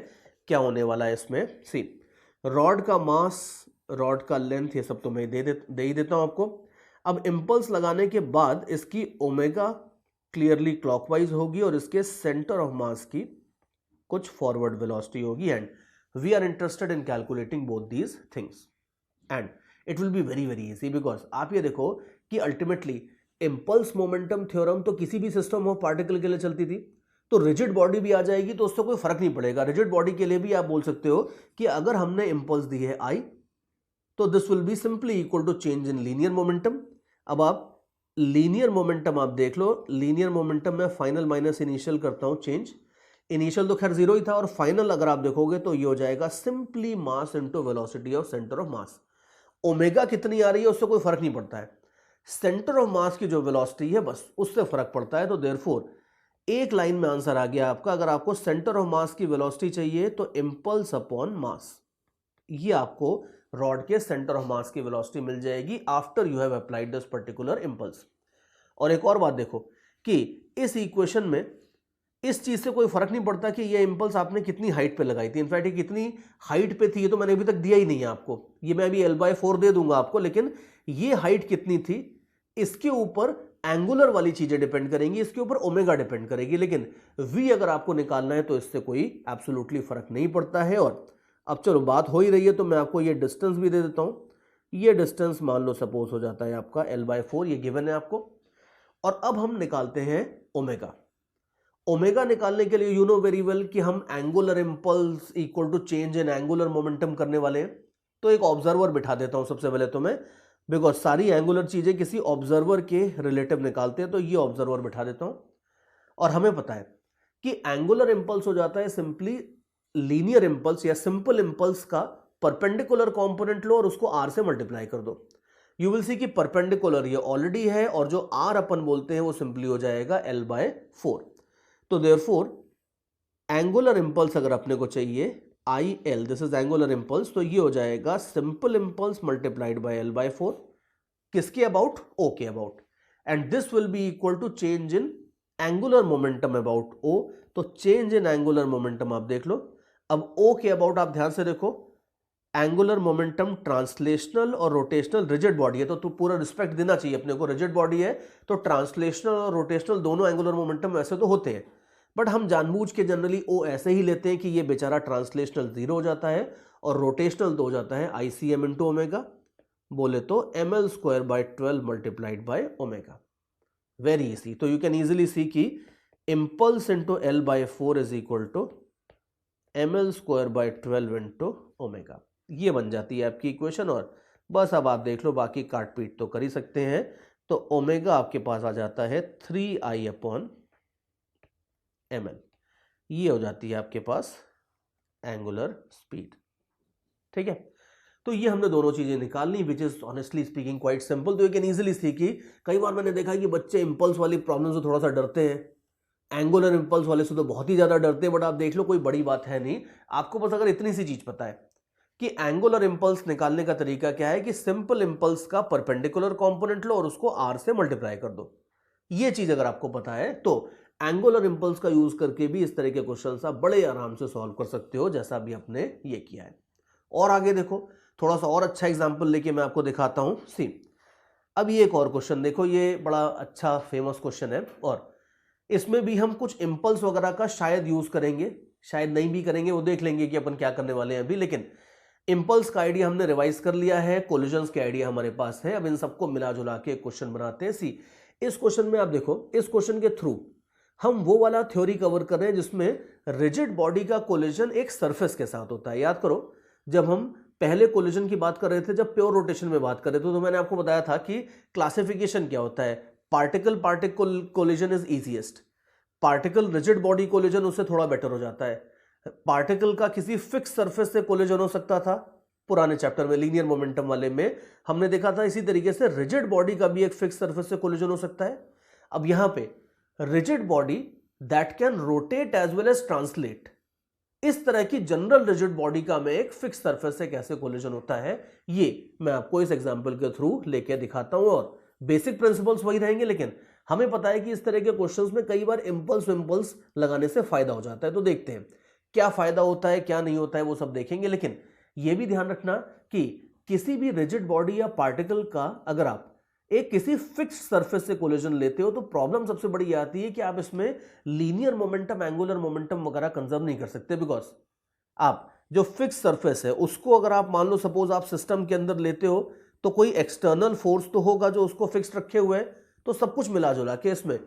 S1: क्या होने वाला है इसमें। सी, रॉड का मास, रॉड का लेंथ, ये सब तो मैं दे ही देता हूं आपको। अब इंपल्स लगाने के बाद इसकी ओमेगा क्लियरली क्लॉकवाइज होगी और इसके सेंटर ऑफ मास की कुछ फॉरवर्ड वेलोसिटी होगी। And we are interested in calculating both these things and it will be very very easy. Because आप ये देखो कि अल्टीमेटली इंपल्स मोमेंटम थ्योरम तो किसी भी सिस्टम ऑफ पार्टिकल के लिए चलती थी, तो रिजिड बॉडी भी आ जाएगी तो उससे कोई फर्क नहीं पड़ेगा। रिजिड बॉडी के लिए भी आप बोल सकते हो कि अगर हमने इंपल्स दी है आई तो this will be simply equal to change in linear momentum. अब आप लीनियर मोमेंटम आप देख लो, लीनियर मोमेंटम में फाइनल माइनस इनिशियल करता हूं चेंज। इनिशियल तो खैर जीरो ही था और फाइनल अगर आप देखोगे तो ये हो जाएगा simply mass into velocity of centre of mass. Omega कितनी आ रही है उससे कोई फर्क नहीं पड़ता है, सेंटर ऑफ मास की जो वेलोसिटी है बस उससे फर्क पड़ता है। तो देयरफॉर एक लाइन में आंसर आ गया आपका। अगर आपको सेंटर ऑफ मास की वेलोसिटी चाहिए तो इंपल्स अपॉन मास, ये आपको रॉड के सेंटर ऑफ मास की वेलोसिटी मिल जाएगी after you have applied this particular impulse. और एक और बात देखो कि इस इक्वेशन में इस चीज से कोई फर्क नहीं पड़ता कि ये इंपल्स आपने कितनी हाइट पे लगाई थी। इनफैक्ट ये कितनी हाइट पे थी ये तो मैंने अभी तक दिया ही नहीं है आपको, ये मैं अभी L/4 दे दूंगा आपको, लेकिन ये हाइट कितनी थी इसके ऊपर एंगुलर वाली चीजें डिपेंड करेंगी, इसके ऊपर ओमेगा डिपेंड करेगी। लेकिन v अगर आपको निकालना है तो इससे कोई एब्सोल्युटली फर्क नहीं पड़ता है। और अब चलो बात हो ही रही है तो मैं आपको ये डिस्टेंस भी दे देता हूं। ये डिस्टेंस मान लो सपोज हो जाता है आपका L/4, ये गिवन है आपको। और अब हम निकालते हैं ओमेगा। ओमेगा निकालने के लिए यू नो वेरी वेल कि हम angular impulse equal to change in angular momentum करने वाले हैं। तो एक ऑब्जर्वर बिठा देता हूं सबसे पहले तो मैं, बिकॉज सारी एंगुलर चीजें किसी ऑब्जर्वर के रिलेटिव निकालते हैं, तो ये ऑब्जर्वर बिठा देता हूं। और हमें पता है कि एंगुलर इंपल्स हो जाता है सिंपली लीनियर इंपल्स या सिंपल इंपल्स का परपेंडिकुलर कंपोनेंट लो और उसको r से मल्टीप्लाई कर दो। यू विल सी कि परपेंडिकुलर ये ऑलरेडी है और जो r अपन बोलते हैं वो सिंपली हो जाएगा L/4। तो देयरफॉर एंगुलर इंपल्स अगर अपने को चाहिए IL, this is angular impulse, तो ये हो जाएगा simple impulse multiplied by L/4 किसके अबाउट, O के about. And this will be equal to change in angular momentum about O। तो चेंज इन एंगुलर मोमेंटम आप देख लो। अब O के अबाउट आप ध्यान से देखो, एंगुलर मोमेंटम ट्रांसलेशनल और रोटेशनल रिजिड बॉडी है तो पूरा रिस्पेक्ट देना चाहिए अपने को। रिजिड बॉडी है तो ट्रांसलेशनल और रोटेशनल दोनों एंगुलर मोमेंटम ऐसे तो होते हैं, बट हम जानबूझ के जनरली O ऐसे ही लेते हैं कि ये बेचारा ट्रांसलेशनल 0 हो जाता है और रोटेशनल तो हो जाता है ICM इंटू ओमेगा, बोले तो ml²/12 multiplied by omega. Very easy. So you can easily see कि impulse into L/4 is equal to ml²/12 into omega. ये बन जाती है आपकी इक्वेशन। और बस अब आप देख लो, बाकी काट पीट तो कर ही सकते हैं। तो ओमेगा आपके पास आ जाता है 3I/ml, ये हो जाती है आपके पास एंगुलर स्पीड। ठीक है, तो ये हमने दोनों चीजें निकालनी, which is honestly speaking quite simple. तो यू कैन इजीली सी कि कई बार मैंने देखा है कि बच्चे इंपल्स वाली प्रॉब्लम से थोड़ा सा डरते हैं, एंगुलर इंपल्स वाले से तो बहुत ही ज्यादा डरते हैं, बट आप देख लो कोई बड़ी बात है नहीं। आपको बस अगर इतनी सी चीज पता है कि एंगुलर इंपल्स निकालने का तरीका क्या है कि सिंपल इंपल्स का परपेंडिकुलर कंपोनेंट लो और उसको आर से मल्टीप्लाई कर दो। ये चीज अगर आपको पता है तो एंगुलर इंपल्स का यूज करके भी इस तरह के क्वेश्चंस आप बड़े आराम से सॉल्व कर सकते हो, जैसा भी आपने ये किया है। और आगे देखो, थोड़ा सा और अच्छा एग्जांपल लेके मैं आपको दिखाता हूं। सी, अब ये एक और क्वेश्चन देखो, ये बड़ा अच्छा फेमस क्वेश्चन है और इसमें भी हम कुछ इंपल्स वगैरह का शायद यूज करेंगे, शायद नहीं भी करेंगे, वो देख लेंगे कि अपन क्या करने वाले हैं अभी। लेकिन इंपल्स का आइडिया हमने रिवाइज कर लिया है, कोलिजन्स के आइडिया हमारे पास है। अब इन सबको मिला जुला के क्वेश्चन बनाते हैं। सी, इस क्वेश्चन में आप देखो, इस क्वेश्चन के थ्रू हम वो वाला थ्योरी कवर कर रहे हैं जिसमें रिजिड बॉडी का कोलिजन एक सरफेस के साथ होता है। याद करो, जब हम पहले कोलिजन की बात कर रहे थे, जब प्योर रोटेशन में बात कर रहे थे, तो मैंने आपको बताया था कि क्लासिफिकेशन क्या होता है। Particle particle collision is easiest, particle rigid body collision उससे थोड़ा बेटर हो जाता है। पार्टिकल का किसी फिक्स सरफेस से कोलिजन हो सकता था, पुराने चैप्टर में लीनियर मोमेंटम वाले में हमने देखा था। इसी तरीके से रिजिड बॉडी का भी एक फिक्स सरफेस से कोलिजन हो सकता है। अब यहां पे rigid body that can rotate as well as translate, इस तरह की जनरल रिजिड बॉडी का में एक फिक्स सरफेस से कैसे कोलिजन होता है, ये मैं आपको इस एग्जांपल के थ्रू लेके दिखाता हूं। और बेसिक प्रिंसिपल्स वही रहेंगे, लेकिन हमें पता है कि इस तरह के क्वेश्चंस में कई बार इंपल्स लगाने से फायदा हो जाता है। तो देखते हैं क्या फायदा होता है, क्या नहीं होता है, वो सब देखेंगे। लेकिन यह भी ध्यान रखना कि किसी भी रिजिड बॉडी या पार्टिकल का अगर आप एक किसी फिक्स सरफेस से कोलिजन लेते हो तो प्रॉब्लम सबसे बड़ी आती है कि आप इसमें लीनियर मोमेंटम, एंगुलर मोमेंटम वगैरह कंजर्व नहीं कर सकते। बिकॉज आप जो फिक्स सरफेस है उसको अगर आप मान लो सपोज आप सिस्टम के अंदर लेते हो तो कोई एक्सटर्नल फोर्स तो होगा जो उसको फिक्स रखे हुए है। तो सब कुछ मिला जुला के इसमें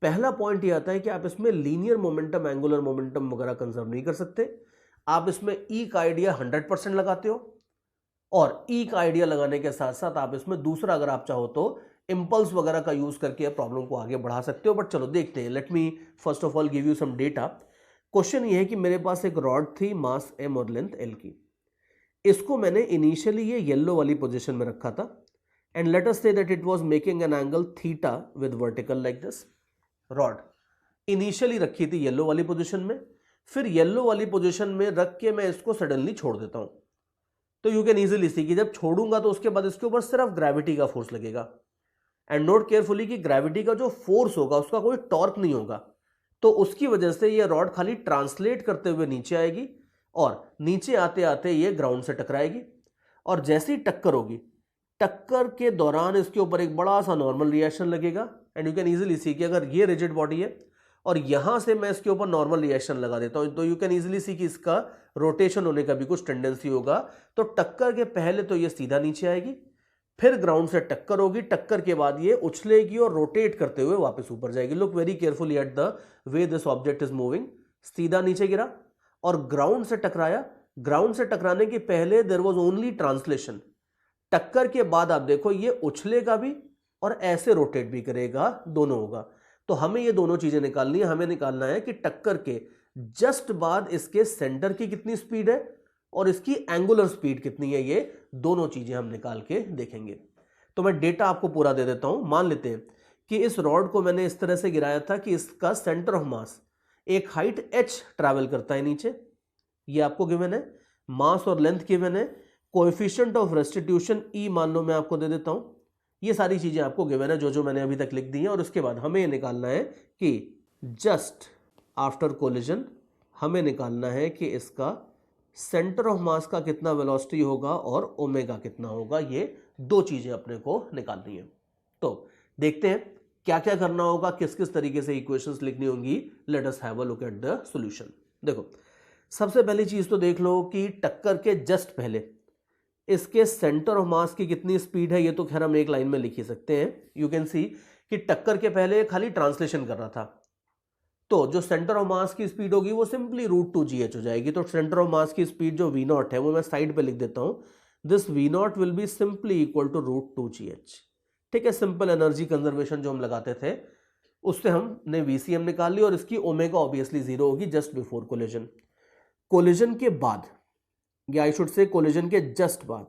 S1: पहला पॉइंट ये आता है कि आप इसमें लीनियर मोमेंटम, एंगुलर मोमेंटम वगैरह कंजर्व नहीं कर सकते। आप इसमें ई का आइडिया 100% लगाते हो और ई का आइडिया लगाने के साथ साथ आप इसमें दूसरा अगर आप चाहो तो इंपल्स वगैरह का यूज करके प्रॉब्लम को आगे बढ़ा सकते हो। बट चलो देखते हैं। Let me first of all give you some data. Question ये है कि मेरे पास एक रॉड थी, मास m और लेंथ l की। इसको मैंने इनिशियली ये येलो वाली पोजीशन में रखा था and let us say that it was making an angle theta with vertical like this. Rod initially रखी थी येलो वाली पोजीशन में, फिर येलो वाली पोजीशन में रख के मैं इसको सडनली छोड़ देता हूं। तो यू कैन इजीली सी कि जब छोड़ूंगा तो उसके बाद इसके ऊपर सिर्फ ग्रेविटी का फोर्स लगेगा। एंड नोट केयरफुली कि ग्रेविटी का जो फोर्स होगा उसका कोई टॉर्क नहीं होगा। तो उसकी वजह से ये रॉड खाली ट्रांसलेट करते हुए नीचे आएगी और नीचे आते आते ये ग्राउंड से टकराएगी। और जैसे ही टक्कर होगी, टक्कर के दौरान इसके ऊपर एक बड़ा सा नॉर्मल रिएक्शन लगेगा। एंड यू कैन इजीली सी कि अगर ये रिजिड बॉडी है और यहां से मैं इसके ऊपर नॉर्मल रिएक्शन लगा देता हूं तो यू कैन इजीली सी कि इसका रोटेशन होने का भी कुछ टेंडेंसी होगा। तो टक्कर के पहले तो ये सीधा नीचे आएगी, फिर ग्राउंड से टक्कर होगी, टक्कर के बाद ये उछलेगी और रोटेट करते हुए वापस ऊपर जाएगी। Look very carefully at the way this object is moving. सीधा नीचे गिरा और ग्राउंड से टकराया। ग्राउंड से टकराने के पहले देयर वाज ओनली ट्रांसलेशन। टक्कर के बाद आप देखो ये उछलेगा भी और ऐसे रोटेट भी करेगा, दोनों होगा। तो हमें ये दोनों चीजें निकालनी है। हमें निकालना है कि टक्कर के जस्ट बाद इसके सेंटर की कितनी स्पीड है और इसकी एंगुलर स्पीड कितनी है। ये दोनों चीजें हम निकाल के देखेंगे। तो मैं डेटा आपको पूरा दे देता हूं। मान लेते हैं कि इस रॉड को मैंने इस तरह से गिराया था कि इसका सेंटर ऑफ मास एक हाइट h ट्रैवल करता है नीचे, ये आपको गिवन है। मास और लेंथ गिवन है। कोएफिशिएंट ऑफ रेस्टिट्यूशन E मान लो मैं आपको दे देता हूं। ये सारी चीजें आपको गिवन है जो जो मैंने अभी तक लिख दी हैं। और उसके बाद हमें ये निकालना है कि जस्ट आफ्टर कोलिजन हमें निकालना है कि इसका सेंटर ऑफ मास का कितना वेलोसिटी होगा और ओमेगा कितना होगा। ये दो चीजें अपने को निकालनी है। तो देखते हैं क्या क्या करना होगा, किस किस तरीके से इक्वेशंस लिखनी होंगी। Let us have a look at the solution. देखो, सबसे पहली चीज तो देख लो कि टक्कर के जस्ट पहले इसके सेंटर ऑफ मास की कितनी स्पीड है। ये तो खैर हम एक लाइन में लिख ही सकते हैं। यू कैन सी कि टक्कर के पहले खाली ट्रांसलेशन कर रहा था, तो जो सेंटर ऑफ मास की स्पीड होगी वो सिंपली √2gh हो जाएगी। तो सेंटर ऑफ मास की स्पीड जो v0 है वो मैं साइड पे लिख देता हूं। This v0 will be simply equal to √2gh। ठीक है, सिंपल एनर्जी कंजर्वेशन जो हम लगाते थे उससे हमने VCM निकाल ली और इसकी ओमेगा ऑब्वियसली 0 होगी जस्ट बिफोर कोलिजन। कोलिजन के बाद, या आई शुड से कोलिजन के जस्ट बाद,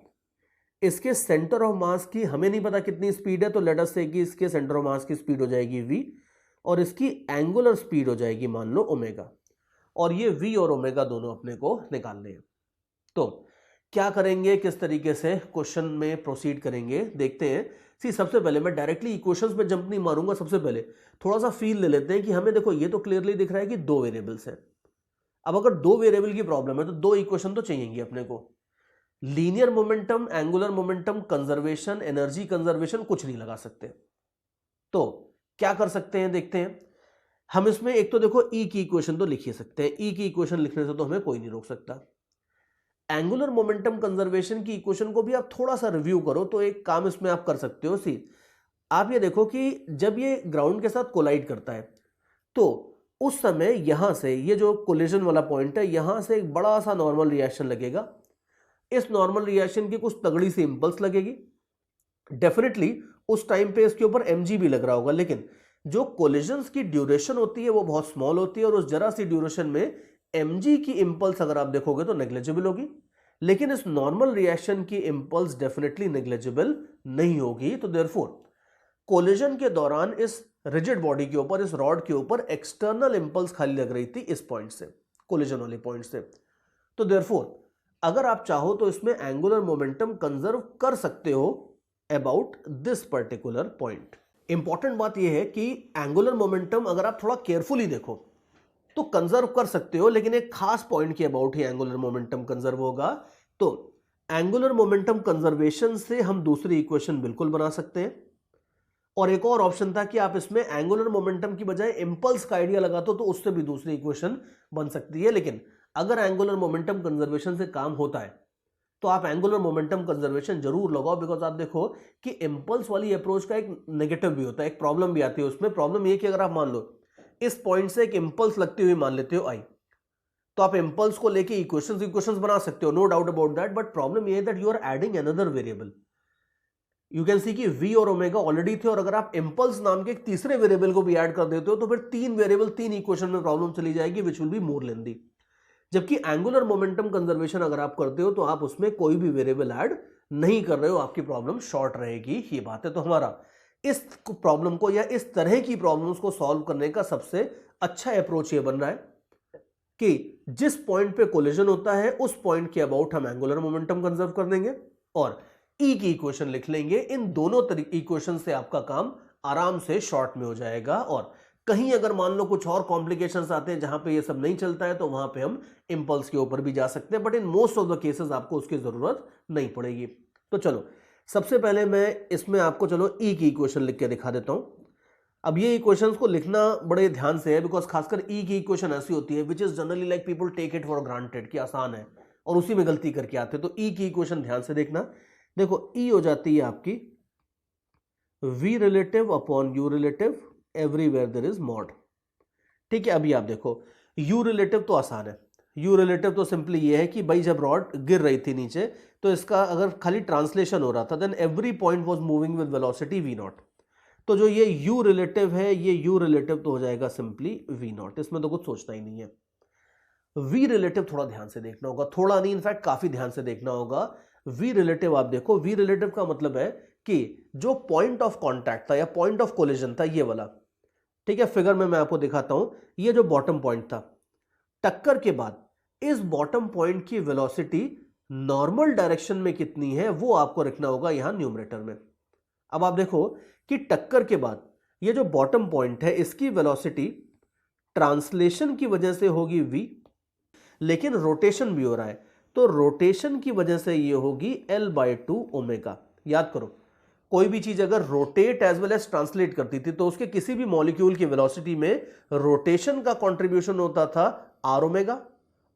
S1: इसके सेंटर ऑफ मास की हमें नहीं पता कितनी स्पीड है। तो लेट अस से कि इसके सेंटर ऑफ मास की स्पीड हो जाएगी v और इसकी एंगुलर स्पीड हो जाएगी मान लो ओमेगा, और ये v और ओमेगा दोनों अपने को निकालने हैं। तो क्या करेंगे, किस तरीके से क्वेश्चन में प्रोसीड करेंगे देखते हैं। सी सबसे पहले मैं डायरेक्टली इक्वेशंस में जंप नहीं मारूंगा, सबसे पहले थोड़ा सा फील ले लेते हैं कि हमें देखो ये तो क्लियरली दिख रहा है कि दो वेरिएबल्स हैं। अब अगर दो वेरिएबल की प्रॉब्लम है तो दो इक्वेशन तो चाहिए अपने को। Linear momentum, angular momentum, conservation, energy conservation कुछ नहीं लगा सकते। तो क्या कर सकते हैं देखते हैं। हम इसमें एक तो देखो ई की इक्वेशन तो लिख ही सकते हैं, ई की इक्वेशन लिखने से तो हमें कोई नहीं रोक सकता। एंगुलर मोमेंटम कंजर्वेशन की इक्वेशन को भी आप थोड़ा सा रिव्यू करो तो एक काम इसमें आप कर सकते हो। सी आप ये देखो कि जब ये ग्राउंड के साथ कोलाइड करता है तो उस समय यहां से ये जो कोलिजन वाला पॉइंट है यहां से एक बड़ा सा नॉर्मल रिएक्शन लगेगा। इस नॉर्मल रिएक्शन की कुछ तगड़ी सी इंपल्स लगेगी। डेफिनेटली उस टाइम पे इसके ऊपर mg भी लग रहा होगा, लेकिन जो कोलिजन्स की ड्यूरेशन होती है वो बहुत स्मॉल होती है और उस जरा सी ड्यूरेशन में mg की इंपल्स अगर आप देखोगे तो नेग्लिजिबल होगी, लेकिन इस नॉर्मल रिएक्शन की इंपल्स डेफिनेटली नेग्लिजिबल नहीं होगी। तो देयरफॉर कोलिजन के दौरान इस रिजिड बॉडी के ऊपर, इस रॉड के ऊपर एक्सटर्नल इंपल्स खाली लग रही थी इस पॉइंट से, कोलिजन वाले पॉइंट से। तो देयरफॉर अगर आप चाहो तो इसमें एंगुलर मोमेंटम कंजर्व कर सकते हो about this particular point. Important बात यह है कि एंगुलर मोमेंटम अगर आप थोड़ा केयरफुली देखो तो कंजर्व कर सकते हो, लेकिन एक खास पॉइंट के about he angular momentum conserve होगा। तो एंगुलर मोमेंटम कंजर्वेशन से हम दूसरी इक्वेशन बिल्कुल बना सकते हैं। और एक और ऑप्शन था कि आप इसमें एंगुलर मोमेंटम की बजाय इंपल्स का आइडिया लगाते हो तो उससे भी दूसरी इक्वेशन बन सकती है। लेकिन अगर एंगुलर मोमेंटम कंजर्वेशन से काम होता है तो आप एंगुलर मोमेंटम कंजर्वेशन जरूर लगाओ, बिकॉज आप देखो कि इंपल्स वाली अप्रोच का एक नेगेटिव भी होता है, एक प्रॉब्लम भी आती है उसमें। प्रॉब्लम ये कि अगर आप मान लो इस पॉइंट से एक इंपल्स लगती हुई मान लेते हो आई, तो आप इंपल्स को लेके इक्वेशंस बना सकते हो, no doubt about that. But problem ये है that you are adding another variable. You can see कि v और ओमेगा ऑलरेडी थे, और अगर आप इंपल्स नाम के एक तीसरे वेरिएबल को भी ऐड कर देते हो तो फिर तीन वेरिएबल, तीन इक्वेशन में प्रॉब्लम चली जाएगी, विच विल बी मोर लेंदी। जबकि एंगुलर मोमेंटम कंजर्वेशन अगर आप करते हो तो आप उसमें कोई भी वेरिएबल ऐड नहीं कर रहे हो, आपकी प्रॉब्लम शॉर्ट रहेगी, ये बात है। तो हमारा इस प्रॉब्लम को या इस तरह की प्रॉब्लम्स को सॉल्व करने का सबसे अच्छा अप्रोच ये बन रहा है कि जिस पॉइंट पे कोलिजन होता है उस पॉइंट के अबाउट हम एंगुलर मोमेंटम कंजर्व कर देंगे और ई की इक्वेशन लिख लेंगे। इन दोनों इक्वेशन से आपका काम आराम से शॉर्ट में हो जाएगा। और कहीं अगर मान लो कुछ और कॉम्प्लिकेशंस आते हैं जहां पे ये सब नहीं चलता है तो वहां पे हम इंपल्स के ऊपर भी जा सकते हैं, but in most of the cases आपको उसकी जरूरत नहीं पड़ेगी। तो चलो सबसे पहले मैं इसमें आपको चलो ई की इक्वेशन लिख के दिखा देता हूं। अब ये इक्वेशंस को लिखना बड़े ध्यान से है, बिकॉज खासकर ई की इक्वेशन ऐसी होती है which is generally like people take it for granted कि आसान है और उसी में गलती करके आते हैं। तो ई की इक्वेशन ध्यान से देखना। देखो ई हो जाती है आपकी v relative upon u relative everywhere there is mod. ठीक है, अभी आप देखो u रिलेटिव तो आसान है। u रिलेटिव तो सिंपली ये है कि भाई जब रॉड गिर रही थी नीचे तो इसका अगर खाली ट्रांसलेशन हो रहा था then every point was moving with velocity v not. तो जो ये u रिलेटिव है ये u रिलेटिव तो हो जाएगा सिंपली v नॉट, इसमें तो कुछ सोचना ही नहीं है। v रिलेटिव थोड़ा ध्यान से देखना होगा, थोड़ा नहीं इनफैक्ट काफी ध्यान से देखना होगा। v रिलेटिव आप देखो, v रिलेटिव का मतलब है कि जो पॉइंट ऑफ कांटेक्ट था या पॉइंट ऑफ कोलिजन था ये वाला, ठीक है, फिगर में मैं आपको दिखाता हूं। ये जो बॉटम पॉइंट था, टक्कर के बाद इस बॉटम पॉइंट की वेलोसिटी नॉर्मल डायरेक्शन में कितनी है वो आपको रखना होगा यहां न्यूमरेटर में। अब आप देखो कि टक्कर के बाद ये जो बॉटम पॉइंट है इसकी वेलोसिटी ट्रांसलेशन की वजह से होगी v, लेकिन रोटेशन भी हो रहा है तो रोटेशन की वजह से ये होगी L/2 ओमेगा। याद करो कोई भी चीज अगर rotate as well as translate करती थी तो उसके किसी भी मॉलिक्यूल की वेलोसिटी में रोटेशन का कंट्रीब्यूशन होता था r ओमेगा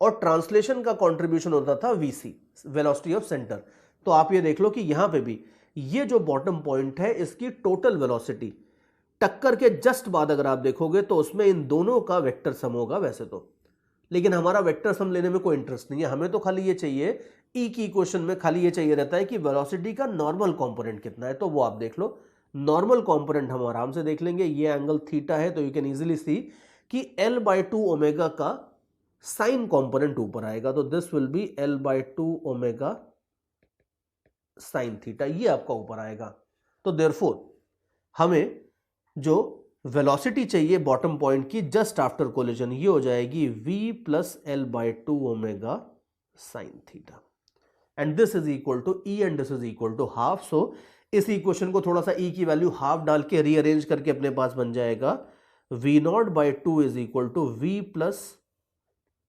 S1: और ट्रांसलेशन का कंट्रीब्यूशन होता था vc, वेलोसिटी ऑफ सेंटर। तो आप ये देख लो कि यहां पे भी ये जो बॉटम पॉइंट है इसकी टोटल वेलोसिटी टक्कर के जस्ट बाद अगर आप देखोगे तो उसमें इन दोनों का वेक्टर सम होगा वैसे तो, लेकिन हमारा वेक्टर सम लेने में कोई इंटरेस्ट नहीं है। हमें तो खाली ये चाहिए ई की इक्वेशन में खाली ये चाहिए रहता है कि वेलोसिटी का नॉर्मल कंपोनेंट कितना है, तो वो आप देख लो। नॉर्मल कंपोनेंट हम आराम से देख लेंगे, ये एंगल थीटा है तो यू कैन इजीली सी कि L/2 ओमेगा का साइन कंपोनेंट ऊपर आएगा, तो this will B L/2 omega sine theta, ये आपका ऊपर आएगा। तो देयरफॉर हमें जो वेलोसिटी चाहिए बॉटम पॉइंट की जस्ट आफ्टर कोलिजन, ये हो जाएगी v plus L by two omega sine theta, and this is equal to E and this is equal to half. So इस इक्वेशन को थोड़ा सा ई की वैल्यू हाफ डाल के रीअरेंज करके अपने पास बन जाएगा v not by two is equal to v plus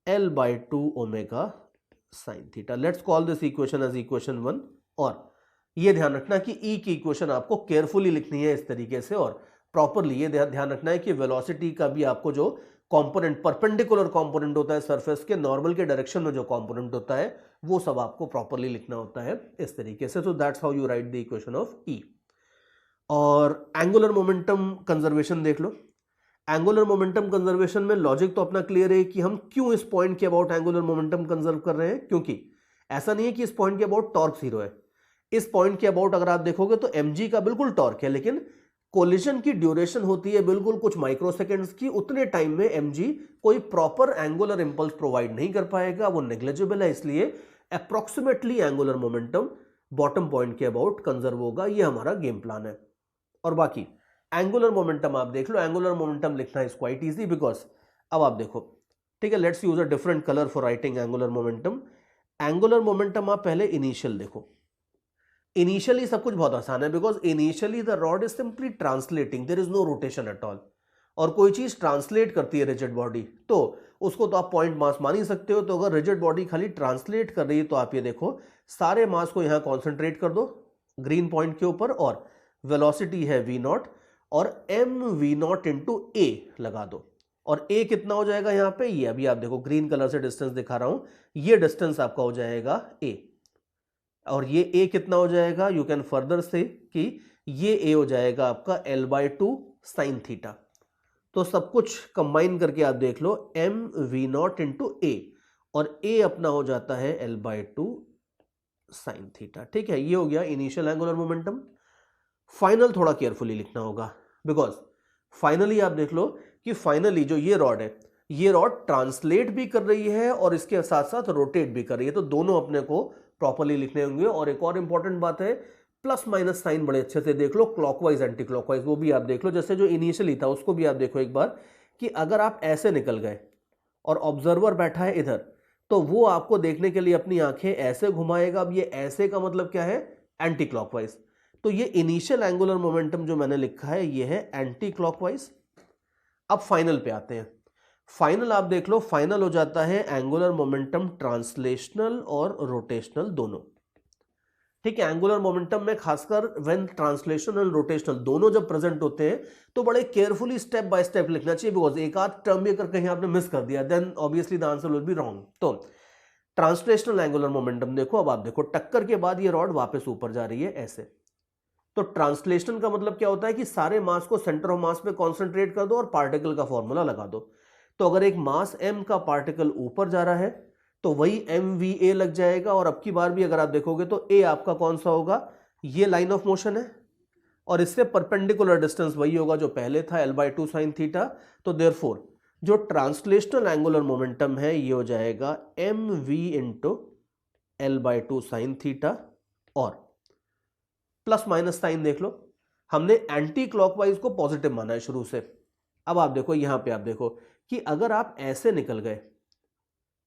S1: L by two omega sine theta. Let's call this equation as equation 1. और ये ध्यान रखना कि ई की इक्वेशन आपको केयरफुली लिखनी है इस तरीके से, और प्रॉपरली ये ध्यान रखना है कि वेलोसिटी का भी आपको जो कंपोनेंट परपेंडिकुलर कंपोनेंट होता है सरफेस के नॉर्मल के डायरेक्शन में जो कंपोनेंट होता है वो सब आपको प्रॉपरली लिखना होता है इस तरीके से. So that's how you write the equation of E. और एंगुलर मोमेंटम कंजर्वेशन देख लो. एंगुलर मोमेंटम कंजर्वेशन में लॉजिक तो अपना क्लियर है कि हम क्यों इस पॉइंट के अबाउट एंगुलर मोमेंटम कंजर्व कर रहे हैं, क्योंकि ऐसा नहीं है कि इस पॉइंट के अबाउट टॉर्क जीरो है. इस पॉइंट के अबाउट अगर आप देखोगे तो mg का बिल्कुल टॉर्क है, लेकिन कोलिजन की ड्यूरेशन होती है बिल्कुल कुछ माइक्रोसेकंड्स की. उतने टाइम में mg कोई प्रॉपर एंगुलर इंपल्स प्रोवाइड नहीं कर पाएगा, वो नेग्लिजिबल है. इसलिए approximately angular momentum bottom point के अबाउट कंजर्व होगा. ये हमारा गेम प्लान है. और बाकी एंगुलर मोमेंटम आप देख लो. एंगुलर मोमेंटम लिखना इज क्वाइट इजी बिकॉज अब आप देखो, ठीक है, let's use a different colour for writing angular momentum. Angular momentum आप पहले इनिशियल देखो. इनिशियली सब कुछ बहुत आसान है because initially the rod is simply translating, there is no rotation at all. और कोई चीज ट्रांसलेट करती है रिजिड बॉडी तो उसको तो आप पॉइंट मास मान ही सकते हो. तो अगर रिजिड बॉडी खाली ट्रांसलेट कर रही है तो आप ये देखो सारे मास को यहां कॉन्सेंट्रेट कर दो ग्रीन पॉइंट के ऊपर, और वेलोसिटी है v नॉट और एम वी नॉट इंटू ए लगा दो. और a कितना हो जाएगा यहां पे, ये अभी आप देखो ग्रीन कलर से डिस्टेंस दिखा रहा हूं, ये डिस्टेंस आपका हो जाएगा a. और ये a कितना हो जाएगा, यू कैन फर्दर से कि ये a हो जाएगा आपका l by two sine theta. तो सब कुछ कंबाइन करके आप देख लो एम वी नॉट इंटू ए, और a अपना हो जाता है l by two sine theta. ठीक है, ये हो गया इनिशियल एंगुलर मोमेंटम. फाइनल थोड़ा केयरफुली लिखना होगा बिकॉज फाइनली आप देख लो कि फाइनली जो ये रॉड है, ये रॉड ट्रांसलेट भी कर रही है और इसके साथ साथ रोटेट भी कर रही है. तो दोनों अपने को प्रॉपर्ली लिखने होंगे. और एक और इंपॉर्टेंट बात है, प्लस माइनस साइन बड़े अच्छे से देख लो, क्लॉकवाइज एंटी क्लॉकवाइज वो भी आप देख लो. जैसे जो इनिशियली था उसको भी आप देखो एक बार कि अगर आप ऐसे निकल गए और ऑब्जर्वर बैठा है इधर, तो वो आपको देखने के लिए अपनी आंखें ऐसे घुमाएगा. अब ये ऐसे का मतलब क्या है, एंटी क्लॉकवाइज. तो ये इनिशियल एंगुलर मोमेंटम जो मैंने लिखा है ये है एंटी क्लॉकवाइज. अब फाइनल पे आते हैं. फाइनल आप देख लो, फाइनल हो जाता है एंगुलर मोमेंटम ट्रांसलेशनल और रोटेशनल दोनों. ठीक है, एंगुलर मोमेंटम में खासकर व्हेन ट्रांसलेशनल एंड रोटेशनल दोनों जब प्रेजेंट होते हैं तो बड़े केयरफुली स्टेप बाय स्टेप लिखना चाहिए बिकॉज एक आध टर्म भी अगर कहीं आपने मिस कर दिया then obviously the answer will be wrong. तो ट्रांसलेशनल एंगुलर मोमेंटम देखो, अब आप देखो टक्कर के बाद ये रॉड वापस ऊपर जा रही है ऐसे. तो ट्रांसलेशन का मतलब क्या होता है कि सारे मास को सेंटर ऑफ मास पे कॉन्सेंट्रेट कर दो और पार्टिकल का फॉर्मूला लगा दो. तो अगर एक मास m का पार्टिकल ऊपर जा रहा है तो वही mva लग जाएगा. और अब की बार भी अगर आप देखोगे तो a आपका कौन सा होगा, ये लाइन ऑफ मोशन है और इससे परपेंडिकुलर डिस्टेंस वही होगा जो पहले था l by two sine theta. तो देयरफॉर जो ट्रांसलेशनल एंगुलर मोमेंटम है ये हो जाएगा mv into l by two sine theta. और प्लस माइनस साइन देख लो, हमने एंटी क्लॉकवाइज को पॉजिटिव माना है शुरू से. अब आप देखो यहां पे आप देखो कि अगर आप ऐसे निकल गए,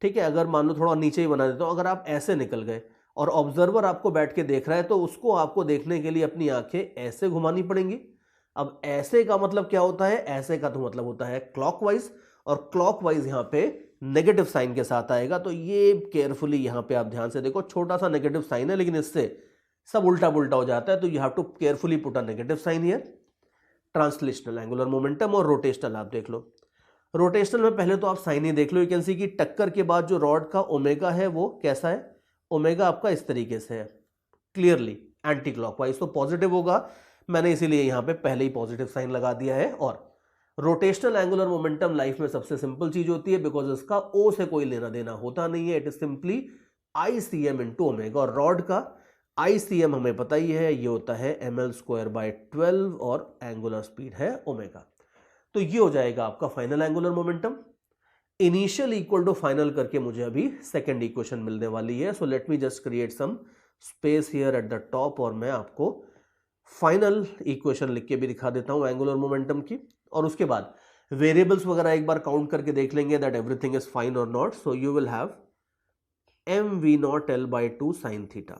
S1: ठीक है, अगर मान लो थोड़ा नीचे ही बना देता हूं, अगर आप ऐसे निकल गए और ऑब्जर्वर आपको बैठ के देख रहा है तो उसको आपको देखने के लिए अपनी आंखें ऐसे घुमानी पड़ेंगी. अब ऐसे का मतलब क्या होता है, ऐसे का तो मतलब होता है क्लॉकवाइज, और क्लॉकवाइज यहां पे नेगेटिव साइन के साथ आएगा. तो ये केयरफुली यहां पे आप ध्यान से देखो, छोटा सा नेगेटिव साइन है लेकिन इससे सब उल्टा पुल्टा हो जाता है. तो you have to carefully put a negative sign here. Translational angular momentum और रोटेशनल आप देख लो. रोटेशनल में पहले तो आप साइन ही देख लो. यू कैन सी कि टक्कर के बाद जो रॉड का ओमेगा है वो कैसा है, ओमेगा आपका इस तरीके से है क्लियरली एंटी क्लॉकवाइज, तो पॉजिटिव होगा. मैंने इसीलिए यहां पे पहले ही पॉजिटिव साइन लगा दिया है. और रोटेशनल एंगुलर मोमेंटम लाइफ में सबसे सिंपल चीज होती है बिकॉज इसका ओ से कोई लेना देना होता नहीं है. It is simply ICM into omega. और रॉड का ICM हमें पता ही है, ये होता है ml स्क्वायर बाय 12 और एंगुलर स्पीड है ओमेगा. तो ये हो जाएगा आपका final angular momentum. Initial equal to final करके मुझे अभी सेकंड इक्वेशन मिलने वाली है. So let me just create some space here at the top और मैं आपको फाइनल इक्वेशन लिख के भी दिखा देता हूं एंगुलर मोमेंटम की. और उसके बाद वेरिएबल्स वगैरह एक बार काउंट करके देख लेंगे दैट एवरीथिंग इज फाइन और not. So you will have mv0l/2 sin theta.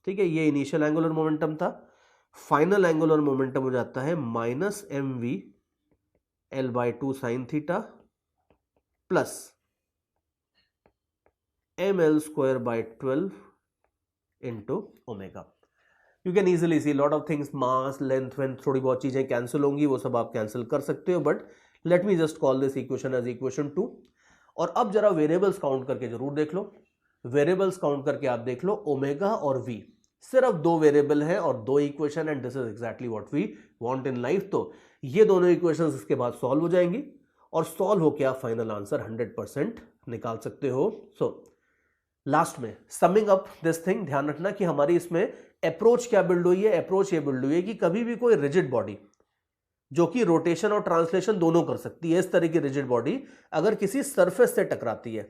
S1: ठीक है, ये इनिशियल एंगुलर मोमेंटम था. फाइनल एंगुलर मोमेंटम हो जाता है -mv/l/2 sin theta plus ml²/12 into omega. You can easily see lot of things, mass, length, थोड़ी बहुत चीजें कैंसिल होंगी, वो सब आप कैंसिल कर सकते हो. But let me just call this equation as equation 2. और अब जरा वेरिएबल्स काउंट करके जरूर देख लो. वेरिएबल्स काउंट करके आप देख लो, ओमेगा और वी सिर्फ दो वेरिएबल है और दो equation, and this is exactly what we want in life. तो ये दोनों इक्वेशंस इसके बाद सॉल्व हो जाएंगी और सॉल्व होकर आप फाइनल आंसर 100% निकाल सकते हो. सो लास्ट में समिंग अप दिस थिंग, ध्यान रखना कि हमारी इसमें अप्रोच क्या बिल्ड हुई है. अप्रोच ये बिल्ड हुई है कि कभी भी कोई रिजिड बॉडी जो कि रोटेशन और ट्रांसलेशन दोनों कर सकती है, इस तरह की रिजिड बॉडी अगर किसी सरफेस से टकराती है,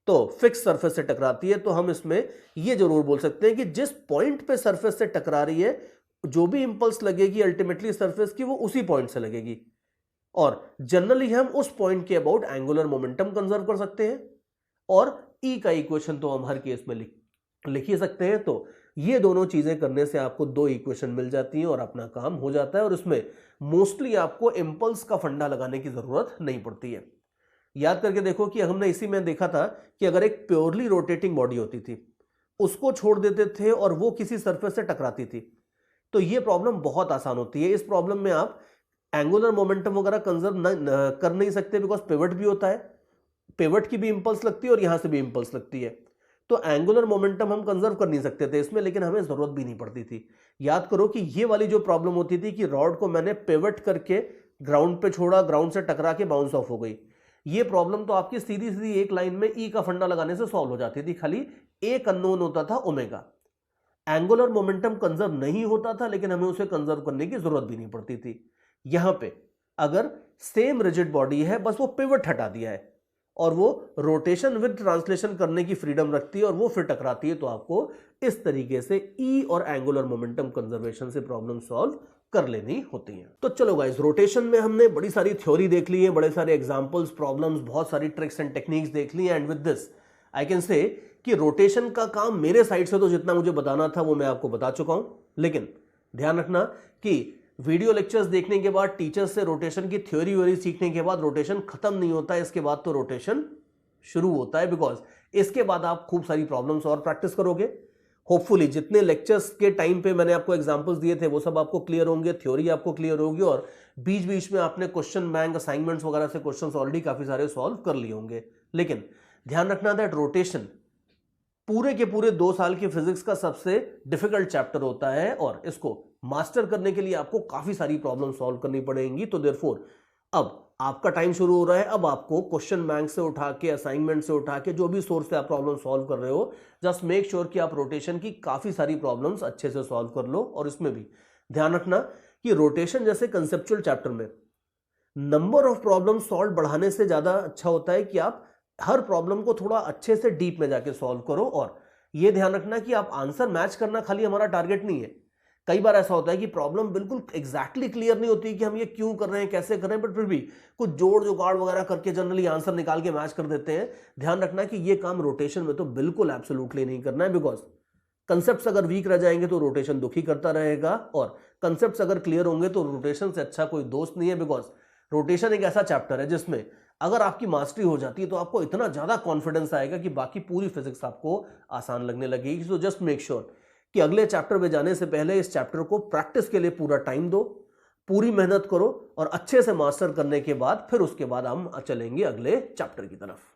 S1: तो फिक्स सरफेस से टकराती है, तो हम इसमें ये जरूर बोल सकते हैं कि जिस पॉइंट पे सरफेस से टकरा रही है, जो भी इंपल्स लगेगी अल्टीमेटली सरफेस की, वो उसी पॉइंट से लगेगी. और जनरली हम उस पॉइंट के अबाउट एंगुलर मोमेंटम कंजर्व कर सकते हैं. और ई का इक्वेशन तो हम हर केस में लिख ही सकते हैं. तो ये दोनों चीजें करने से आपको दो इक्वेशन मिल जाती हैं और अपना काम हो जाता है. और इसमें मोस्टली आपको इंपल्स का फंडा लगाने की जरूरत नहीं पड़ती है. याद करके देखो कि हमने इसी में देखा था कि अगर एक प्योरली रोटेटिंग बॉडी होती थी, उसको छोड़ देते थे और वो किसी सरफेस से टकराती थी, तो ये प्रॉब्लम बहुत आसान होती है. इस प्रॉब्लम में आप एंगुलर मोमेंटम वगैरह कंजर्व कर नहीं सकते, बिकॉज पिवट भी होता है, पिवट की भी इंपल्स लगती है और यहां से भी इंपल्स लगती है. तो एंगुलर मोमेंटम हम कंजर्व कर नहीं सकते थे इसमें, लेकिन हमें जरूरत भी नहीं पड़ती थी. याद करो कि ये वाली जो प्रॉब्लम होती थी कि रॉड को मैंने पिवट करके ग्राउंड पे छोड़ा, ग्राउंड से टकरा के बाउंस ऑफ हो गई, ये प्रॉब्लम तो आपकी सीधी सीधी एक लाइन में ई का फंडा लगाने से सॉल्व हो जाती थी. खाली एक अननोन होता था ओमेगा. एंगुलर मोमेंटम कंजर्व नहीं होता था, लेकिन हमें उसे कंजर्व करने की जरूरत भी नहीं पड़ती थी. यहां पे अगर सेम रिजिड बॉडी है, बस वो पिवट हटा दिया है और वो रोटेशन विद ट्रांसलेशन करने की फ्रीडम रखती है और वो फिर टकराती है, तो आपको इस तरीके से ई और एंगुलर मोमेंटम कंजर्वेशन से प्रॉब्लम सॉल्व कर लेनी होती है. तो चलो गाइस, रोटेशन में हमने बड़ी सारी थ्योरी देख ली है, बड़े सारे एग्जांपल्स, प्रॉब्लम्स, बहुत सारी ट्रिक्स एंड टेक्निक्स देख ली है. And with this I can say कि रोटेशन का काम मेरे साइड से तो जितना मुझे बताना था वो मैं आपको बता चुका हूं. लेकिन ध्यान रखना कि वीडियो लेक्चर्स देखने के बाद, टीचर्स से रोटेशन की थ्योरी व्योरी सीखने के बाद रोटेशन खत्म नहीं होता है. इसके बाद तो रोटेशन शुरू होता है, बिकॉज इसके बाद आप खूब सारी प्रॉब्लम्स और प्रैक्टिस करोगे. होपफुली जितने लेक्चर्स के टाइम पे मैंने आपको एग्जांपल्स दिए थे वो सब आपको क्लियर होंगे, थ्योरी आपको क्लियर होगी, और बीच बीच में आपने क्वेश्चन बैंक, असाइनमेंट्स वगैरह से क्वेश्चंस ऑलरेडी काफी सारे सॉल्व कर लिए होंगे. लेकिन ध्यान रखना दैट रोटेशन पूरे के पूरे 2 साल की फिजिक्स का सबसे डिफिकल्ट चैप्टर होता है और इसको मास्टर करने के लिए आपको काफी सारी प्रॉब्लम सॉल्व करनी पड़ेंगी. तो देयरफॉर अब आपका टाइम शुरू हो रहा है. अब आपको क्वेश्चन बैंक से उठा के, असाइनमेंट से उठा के, जो भी सोर्स से आप प्रॉब्लम सॉल्व कर रहे हो, जस्ट मेक श्योर कि आप रोटेशन की काफी सारी प्रॉब्लम्स अच्छे से सॉल्व कर लो. और इसमें भी ध्यान रखना कि रोटेशन जैसे कंसेप्चुअल चैप्टर में नंबर ऑफ प्रॉब्लम सॉल्व बढ़ाने से ज्यादा अच्छा होता है कि आप हर प्रॉब्लम को थोड़ा अच्छे से डीप में जाके सॉल्व करो. और यह ध्यान रखना कि आप आंसर मैच करना खाली हमारा टारगेट नहीं है. कई बार ऐसा होता है कि प्रॉब्लम बिल्कुल एग्जैक्टली क्लियर नहीं होती कि हम ये क्यों कर रहे हैं, कैसे कर रहे हैं, बट फिर भी कुछ जोड़ जुगाड़ वगैरह करके जनरली आंसर निकाल के मैच कर देते हैं. ध्यान रखना कि ये काम रोटेशन में तो बिल्कुल एब्सोल्युटली नहीं करना है, बिकॉज कंसेप्ट्स अगर वीक रह जाएंगे तो रोटेशन दुखी करता रहेगा, और कंसेप्ट्स अगर क्लियर होंगे तो रोटेशन से अच्छा कोई दोस्त नहीं है. बिकॉज रोटेशन एक ऐसा चैप्टर है जिसमें अगर आपकी मास्टरी हो जाती है तो आपको इतना ज्यादा कॉन्फिडेंस आएगा कि बाकी पूरी फिजिक्स आपको आसान लगने लगेगी. सो जस्ट मेक श्योर कि अगले चैप्टर में जाने से पहले इस चैप्टर को प्रैक्टिस के लिए पूरा टाइम दो, पूरी मेहनत करो, और अच्छे से मास्टर करने के बाद फिर उसके बाद हम चलेंगे अगले चैप्टर की तरफ.